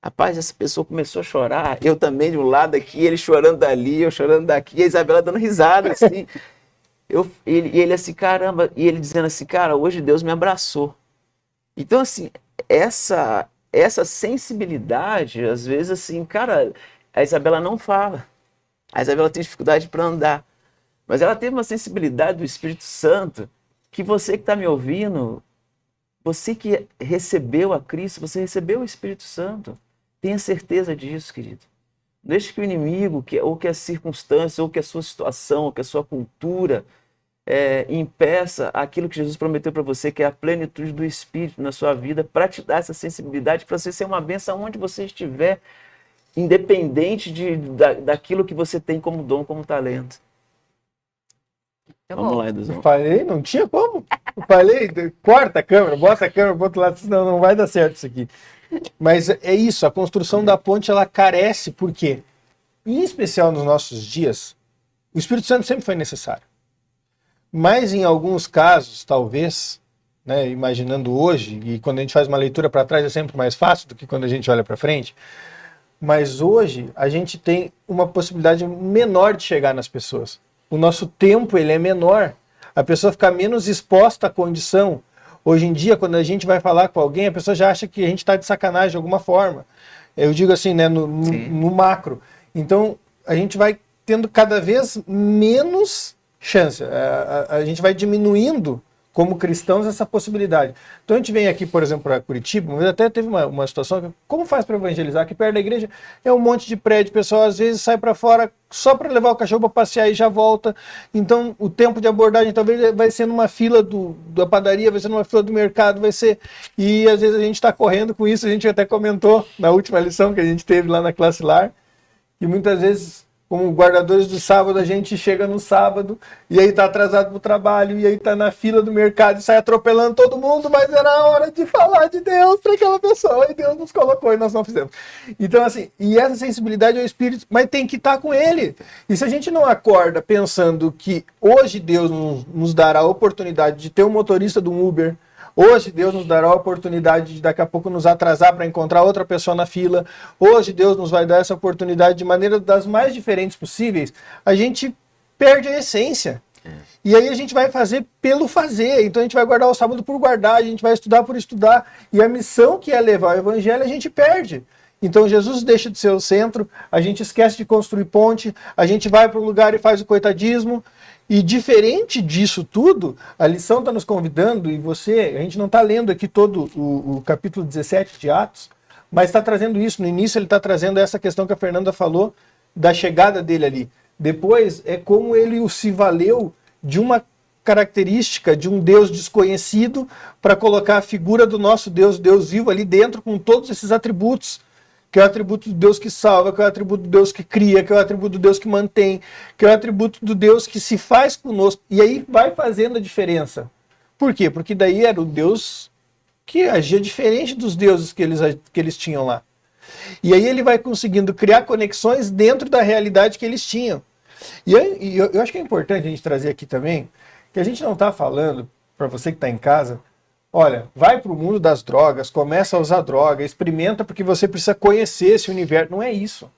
Rapaz, essa pessoa começou a chorar, eu também de um lado aqui, ele chorando dali, eu chorando daqui, e a Isabela dando risada, assim. Ele assim, caramba, e ele dizendo assim, cara, hoje Deus me abraçou. Então, assim, essa sensibilidade, às vezes, assim, cara, a Isabela não fala. A Isabela tem dificuldade para andar. Mas ela teve uma sensibilidade do Espírito Santo que você que está me ouvindo, você que recebeu a Cristo, você recebeu o Espírito Santo. Tenha certeza disso, querido. Deixe que o inimigo, ou que as circunstâncias, ou que a sua situação, ou que a sua cultura impeça aquilo que Jesus prometeu para você, que é a plenitude do Espírito na sua vida, para te dar essa sensibilidade, para você ser uma bênção onde você estiver, independente daquilo que você tem como dom, como talento. Vamos lá, Eduzão. Eu falei, não tinha como. Eu falei, corta a câmera, bota a câmera pro outro lado, senão não vai dar certo isso aqui. Mas é isso, a construção da ponte, ela carece, porque, em especial nos nossos dias, o Espírito Santo sempre foi necessário. Mas em alguns casos, talvez, né, imaginando hoje, e quando a gente faz uma leitura para trás é sempre mais fácil do que quando a gente olha para frente, mas hoje a gente tem uma possibilidade menor de chegar nas pessoas. O nosso tempo ele é menor, a pessoa fica menos exposta à condição. Hoje em dia, quando a gente vai falar com alguém, a pessoa já acha que a gente está de sacanagem de alguma forma. Eu digo assim, né, no macro. Então, a gente vai tendo cada vez menos chance. A gente vai diminuindo, como cristãos, essa possibilidade. Então, a gente vem aqui, por exemplo, para Curitiba, mas até teve uma situação, como faz para evangelizar? Aqui perto da igreja é um monte de prédio, o pessoal às vezes sai para fora só para levar o cachorro para passear e já volta. Então, o tempo de abordagem talvez vai ser numa fila da padaria, vai ser numa fila do mercado, vai ser... E às vezes a gente está correndo com isso, a gente até comentou na última lição que a gente teve lá na classe LAR, que muitas vezes, como guardadores do sábado, a gente chega no sábado e aí tá atrasado pro trabalho, e aí tá na fila do mercado e sai atropelando todo mundo, mas era a hora de falar de Deus para aquela pessoa, e Deus nos colocou e nós não fizemos. Então, assim, e essa sensibilidade é o Espírito, mas tem que estar com ele. E se a gente não acorda pensando que hoje Deus nos dará a oportunidade de ter um motorista de um Uber, hoje Deus nos dará a oportunidade de daqui a pouco nos atrasar para encontrar outra pessoa na fila. Hoje Deus nos vai dar essa oportunidade de maneira das mais diferentes possíveis. A gente perde a essência. E aí a gente vai fazer pelo fazer. Então a gente vai guardar o sábado por guardar, a gente vai estudar por estudar. E a missão que é levar o evangelho a gente perde. Então Jesus deixa de ser o centro, a gente esquece de construir ponte, a gente vai para um lugar e faz o coitadismo. E diferente disso tudo, a lição está nos convidando, e a gente não está lendo aqui todo o capítulo 17 de Atos, mas está trazendo isso. No início ele está trazendo essa questão que a Fernanda falou, da chegada dele ali. Depois é como ele se valeu de uma característica de um Deus desconhecido para colocar a figura do nosso Deus, Deus vivo ali dentro, com todos esses atributos. Que é o atributo do Deus que salva, que é o atributo do Deus que cria, que é o atributo do Deus que mantém, que é o atributo do Deus que se faz conosco. E aí vai fazendo a diferença. Por quê? Porque daí era o Deus que agia diferente dos deuses que eles tinham lá. E aí ele vai conseguindo criar conexões dentro da realidade que eles tinham. E eu acho que é importante a gente trazer aqui também, que a gente não está falando, para você que está em casa, olha, vai para o mundo das drogas, começa a usar droga, experimenta porque você precisa conhecer esse universo. Não é isso.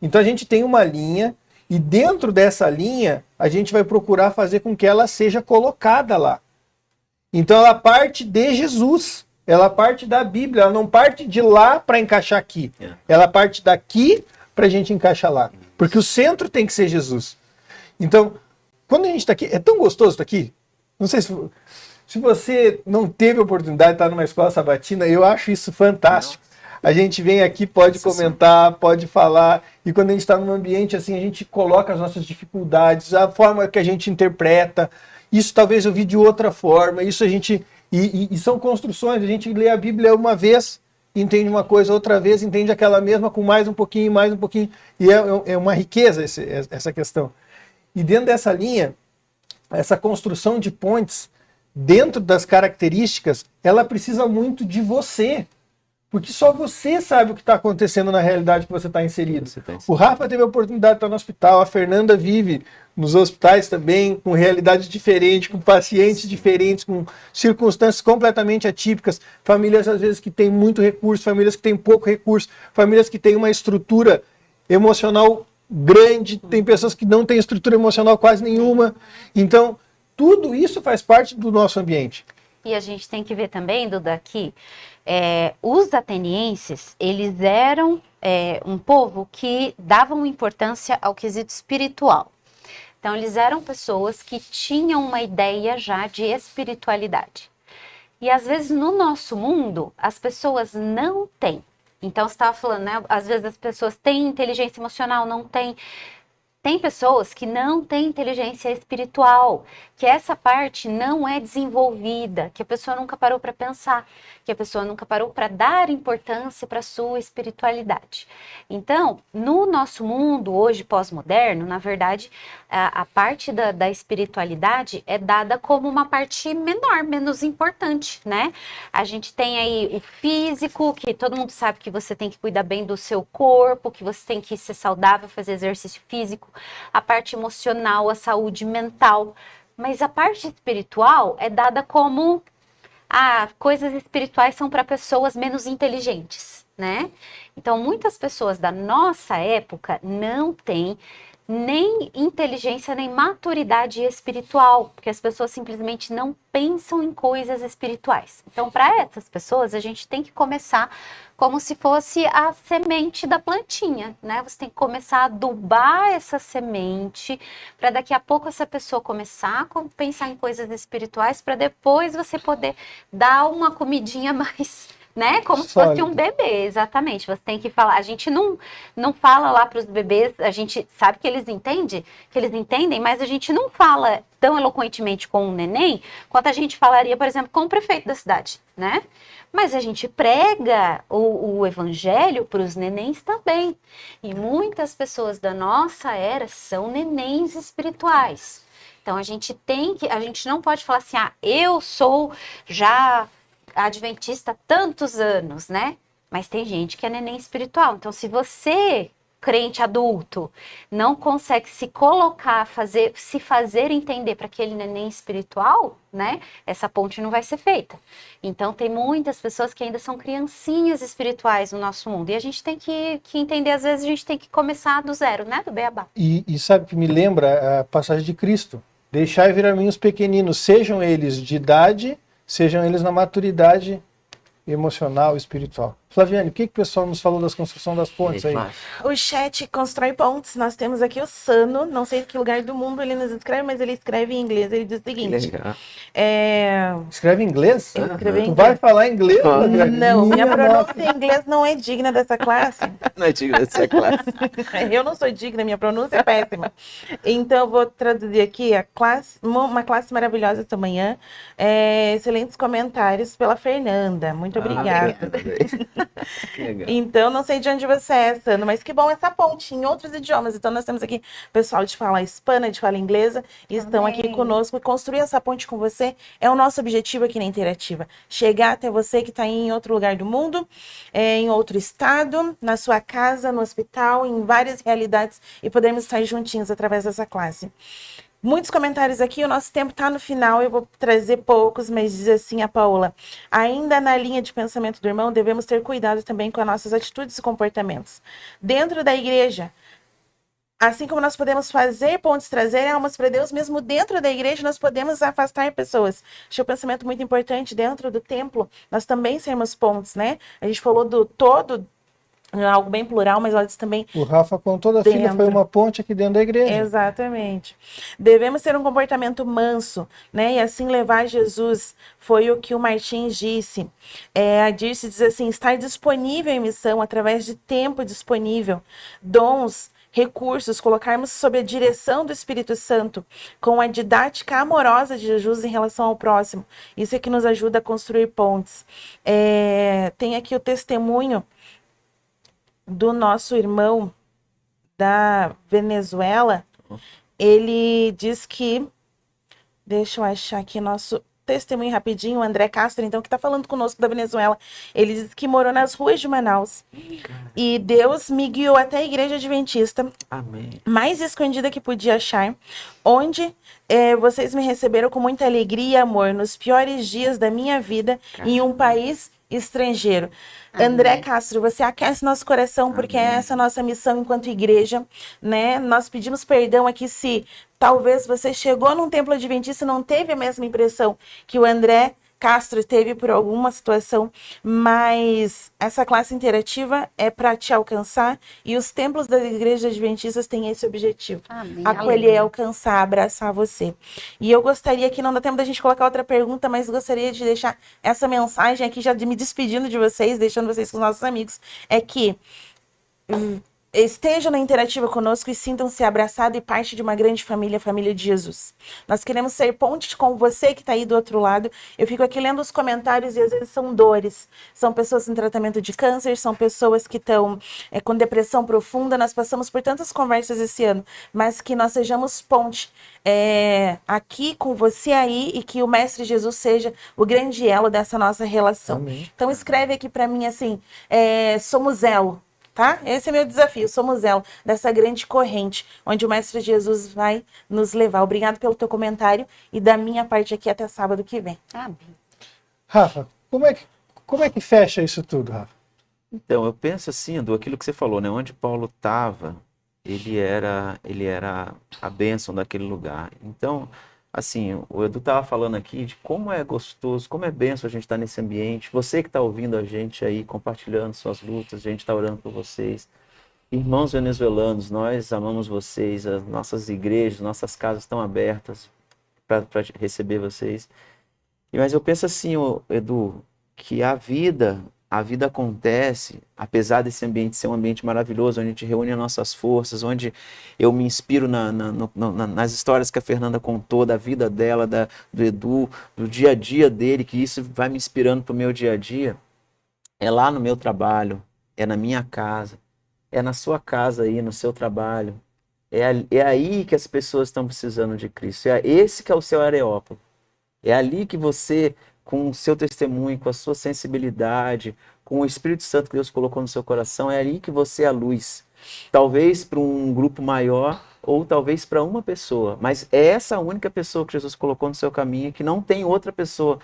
Então a gente tem uma linha e dentro dessa linha a gente vai procurar fazer com que ela seja colocada lá. Então ela parte de Jesus, ela parte da Bíblia, ela não parte de lá para encaixar aqui. Ela parte daqui para a gente encaixar lá. Porque o centro tem que ser Jesus. Então, quando a gente está aqui, é tão gostoso estar aqui. Não sei se você não teve a oportunidade de estar numa escola sabatina, eu acho isso fantástico. A gente vem aqui, pode comentar, pode falar, e quando a gente está num ambiente assim, a gente coloca as nossas dificuldades, a forma que a gente interpreta, isso talvez eu vi de outra forma, isso a gente... E são construções, a gente lê a Bíblia uma vez, entende uma coisa, outra vez entende aquela mesma, com mais um pouquinho, e é uma riqueza essa questão. E dentro dessa linha, essa construção de pontes, dentro das características, ela precisa muito de você. Porque só você sabe o que está acontecendo na realidade que você está inserido. O Rafa teve a oportunidade de estar no hospital, a Fernanda vive nos hospitais também, com realidades diferentes, com pacientes diferentes, com circunstâncias completamente atípicas, famílias às vezes que têm muito recurso, famílias que têm pouco recurso, famílias que têm uma estrutura emocional grande, tem pessoas que não têm estrutura emocional quase nenhuma. Então, tudo isso faz parte do nosso ambiente. E a gente tem que ver também, Duda, que os atenienses, eles eram um povo que davam importância ao quesito espiritual. Então, eles eram pessoas que tinham uma ideia já de espiritualidade. E, às vezes, no nosso mundo, as pessoas não têm. Então, você estava falando, né? Às vezes as pessoas têm inteligência emocional, não têm. Tem pessoas que não têm inteligência espiritual, que essa parte não é desenvolvida, que a pessoa nunca parou para pensar, que a pessoa nunca parou para dar importância para a sua espiritualidade. Então, no nosso mundo hoje pós-moderno, na verdade, a parte da espiritualidade é dada como uma parte menor, menos importante, né? A gente tem aí o físico, que todo mundo sabe que você tem que cuidar bem do seu corpo, que você tem que ser saudável, fazer exercício físico, a parte emocional, a saúde mental, mas a parte espiritual é dada como coisas espirituais são para pessoas menos inteligentes, né? Então, muitas pessoas da nossa época não têm nem inteligência, nem maturidade espiritual, porque as pessoas simplesmente não pensam em coisas espirituais. Então, para essas pessoas, a gente tem que começar como se fosse a semente da plantinha, né? Você tem que começar a adubar essa semente, para daqui a pouco essa pessoa começar a pensar em coisas espirituais, para depois você poder dar uma comidinha mais, né? Como se fosse um bebê, exatamente. Você tem que falar. A gente não fala lá para os bebês, a gente sabe que eles entendem, mas a gente não fala tão eloquentemente com um neném quanto a gente falaria, por exemplo, com o prefeito da cidade, né? Mas a gente prega o evangelho para os nenéns também. E muitas pessoas da nossa era são nenéns espirituais. Então a gente não pode falar assim, eu sou já adventista há tantos anos, né? Mas tem gente que é neném espiritual. Então, se você, crente adulto, não consegue se colocar, se fazer entender para aquele neném espiritual, né? Essa ponte não vai ser feita. Então, tem muitas pessoas que ainda são criancinhas espirituais no nosso mundo. E a gente tem que entender, às vezes, a gente tem que começar do zero, né? Do beabá. E sabe que me lembra a passagem de Cristo? Deixai vir a mim os pequeninos, sejam eles de idade, sejam eles na maturidade emocional e espiritual. Flaviane, o que o pessoal nos falou das construções das pontes aí? O chat constrói pontes. Nós temos aqui o Sano, não sei de que lugar do mundo ele nos escreve, mas ele escreve em inglês. Ele diz o seguinte. Escreve em inglês? Ele escreve em Tu inglês. vai falar inglês? Não, minha pronúncia em inglês não é digna dessa classe. Não é digna dessa classe. Eu não sou digna, minha pronúncia é péssima. Então, eu vou traduzir aqui uma classe maravilhosa esta manhã. Excelentes comentários pela Fernanda. Muito obrigada. Então, não sei de onde você é, Sano, mas que bom essa ponte em outros idiomas. Então, nós temos aqui pessoal de fala hispana, de fala inglesa, e estão aqui conosco. Construir essa ponte com você é o nosso objetivo aqui na Interativa. Chegar até você que está em outro lugar do mundo, em outro estado, na sua casa, no hospital, em várias realidades, e podermos estar juntinhos através dessa classe. Muitos comentários aqui, o nosso tempo está no final, eu vou trazer poucos, mas diz assim a Paola: ainda na linha de pensamento do irmão, devemos ter cuidado também com as nossas atitudes e comportamentos. Dentro da igreja, assim como nós podemos fazer pontes, trazer almas para Deus, mesmo dentro da igreja, nós podemos afastar pessoas. Achei um pensamento muito importante dentro do templo, nós também sermos pontes, né? A gente falou do todo, algo bem plural, mas ela disse também... O Rafa contou da filha, foi uma ponte aqui dentro da igreja. Exatamente. Devemos ter um comportamento manso, né? E assim levar Jesus. Foi o que o Martins disse. A Dirce diz assim, estar disponível em missão através de tempo disponível, dons, recursos, colocarmos sob a direção do Espírito Santo, com a didática amorosa de Jesus em relação ao próximo. Isso é que nos ajuda a construir pontes. Tem aqui o testemunho do nosso irmão da Venezuela. Ele diz que, deixa eu achar aqui nosso testemunho rapidinho, o André Castro, então, que está falando conosco da Venezuela. Ele diz que morou nas ruas de Manaus. E Deus me guiou até a igreja adventista, Amém. mais escondida que podia achar, onde vocês me receberam com muita alegria e amor nos piores dias da minha vida em um país estrangeiro. André Castro, você aquece nosso coração, porque é essa a nossa missão enquanto igreja, né? Nós pedimos perdão aqui se talvez você chegou num templo adventista e não teve a mesma impressão que o André Castro teve por alguma situação, mas essa classe interativa é para te alcançar e os templos das igrejas adventistas têm esse objetivo. Amém. Acolher, alcançar, abraçar você. E eu gostaria que, não dá tempo da gente colocar outra pergunta, mas gostaria de deixar essa mensagem aqui, já de me despedindo de vocês, deixando vocês com os nossos amigos, é que estejam na interativa conosco e sintam-se abraçados e parte de uma grande família, a família de Jesus. Nós queremos ser ponte com você que está aí do outro lado. Eu fico aqui lendo os comentários e às vezes são dores. São pessoas em tratamento de câncer, são pessoas que estão com depressão profunda. Nós passamos por tantas conversas esse ano, mas que nós sejamos ponte aqui com você aí e que o Mestre Jesus seja o grande elo dessa nossa relação. Amém. Então escreve aqui para mim assim, somos elo. Tá? Esse é meu desafio, somos elo dessa grande corrente, onde o Mestre Jesus vai nos levar. Obrigado pelo teu comentário e da minha parte aqui até sábado que vem. Amém. Rafa, como é que fecha isso tudo, Rafa? Então, eu penso assim, Edu, aquilo que você falou, né? Onde Paulo estava, ele era a bênção daquele lugar. Então, assim, o Edu estava falando aqui de como é gostoso, como é bênção a gente estar nesse ambiente. Você que está ouvindo a gente aí, compartilhando suas lutas, a gente está orando por vocês. Irmãos venezuelanos, nós amamos vocês, as nossas igrejas, nossas casas estão abertas para receber vocês. Mas eu penso assim, Edu, que a vida acontece, apesar desse ambiente ser um ambiente maravilhoso, onde a gente reúne as nossas forças, onde eu me inspiro nas histórias que a Fernanda contou, da vida dela, do Edu, do dia a dia dele, que isso vai me inspirando para o meu dia a dia. É lá no meu trabalho, é na minha casa, é na sua casa aí, no seu trabalho. É aí que as pessoas estão precisando de Cristo. Esse que é o seu Areópago. É ali que você, com o seu testemunho, com a sua sensibilidade, com o Espírito Santo que Deus colocou no seu coração, é ali que você é a luz. Talvez para um grupo maior, ou talvez para uma pessoa. Mas é essa única pessoa que Jesus colocou no seu caminho, que não tem outra pessoa,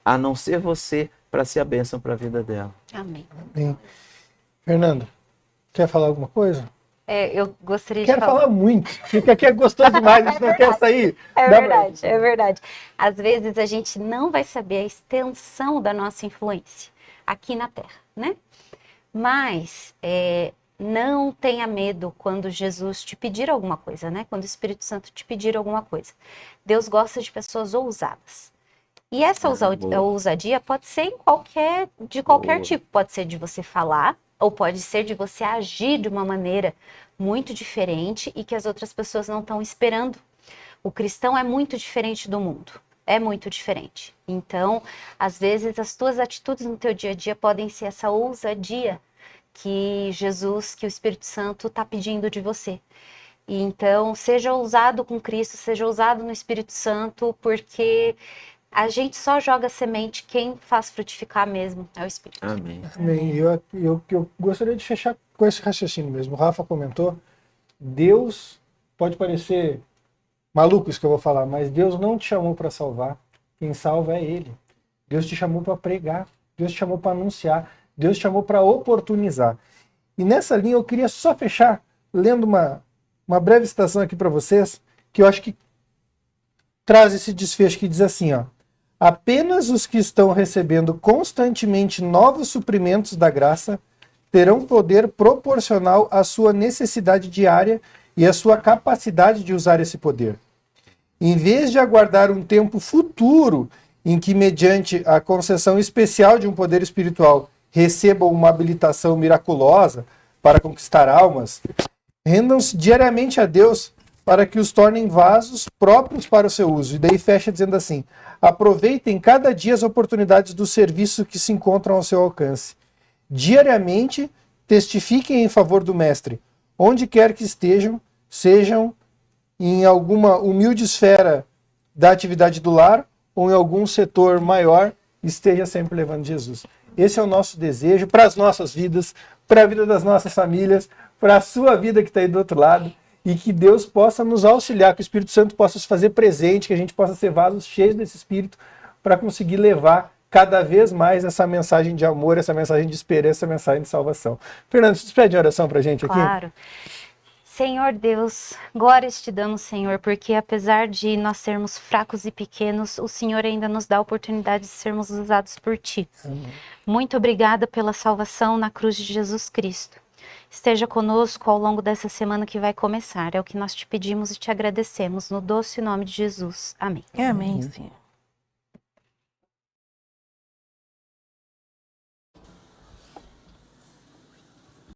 a não ser você, para ser a bênção para a vida dela. Amém. Bem, Fernanda, quer falar alguma coisa? Eu gostaria Quero de falar. falar muito. Fica aqui é gostoso demais, a gente não quer sair. É Dá pra- verdade, é verdade. Às vezes a gente não vai saber a extensão da nossa influência aqui na Terra, né? Mas não tenha medo quando Jesus te pedir alguma coisa, né? Quando o Espírito Santo te pedir alguma coisa. Deus gosta de pessoas ousadas. E essa ousadia pode ser de qualquer Boa. tipo. Pode ser de você falar, ou pode ser de você agir de uma maneira muito diferente e que as outras pessoas não estão esperando. O cristão é muito diferente do mundo. É muito diferente. Então, às vezes, as tuas atitudes no teu dia a dia podem ser essa ousadia que Jesus, que o Espírito Santo está pedindo de você. E então, seja ousado com Cristo, seja ousado no Espírito Santo, porque a gente só joga semente, quem faz frutificar mesmo é o Espírito. Amém. Bem, eu gostaria de fechar com esse raciocínio mesmo. O Rafa comentou, Deus, pode parecer maluco isso que eu vou falar, mas Deus não te chamou para salvar, quem salva é Ele. Deus te chamou para pregar, Deus te chamou para anunciar, Deus te chamou para oportunizar. E nessa linha eu queria só fechar lendo uma breve citação aqui para vocês, que eu acho que traz esse desfecho que diz assim, ó: apenas os que estão recebendo constantemente novos suprimentos da graça terão poder proporcional à sua necessidade diária e à sua capacidade de usar esse poder. Em vez de aguardar um tempo futuro em que, mediante a concessão especial de um poder espiritual, recebam uma habilitação miraculosa para conquistar almas, rendam-se diariamente a Deus para que os tornem vasos próprios para o seu uso. E daí fecha dizendo assim: aproveitem cada dia as oportunidades do serviço que se encontram ao seu alcance. Diariamente, testifiquem em favor do Mestre, onde quer que estejam, sejam em alguma humilde esfera da atividade do lar ou em algum setor maior, esteja sempre levando Jesus. Esse é o nosso desejo para as nossas vidas, para a vida das nossas famílias, para a sua vida que está aí do outro lado, e que Deus possa nos auxiliar, que o Espírito Santo possa se fazer presente, que a gente possa ser vasos cheios desse Espírito para conseguir levar cada vez mais essa mensagem de amor, essa mensagem de esperança, essa mensagem de salvação. Fernando, você pede oração para a gente aqui? Claro. Senhor Deus, glórias te damos, Senhor, porque apesar de nós sermos fracos e pequenos, o Senhor ainda nos dá a oportunidade de sermos usados por Ti. Amém. Muito obrigada pela salvação na cruz de Jesus Cristo. Esteja conosco ao longo dessa semana que vai começar. É o que nós te pedimos e te agradecemos. No doce nome de Jesus. Amém. Amém, Senhor.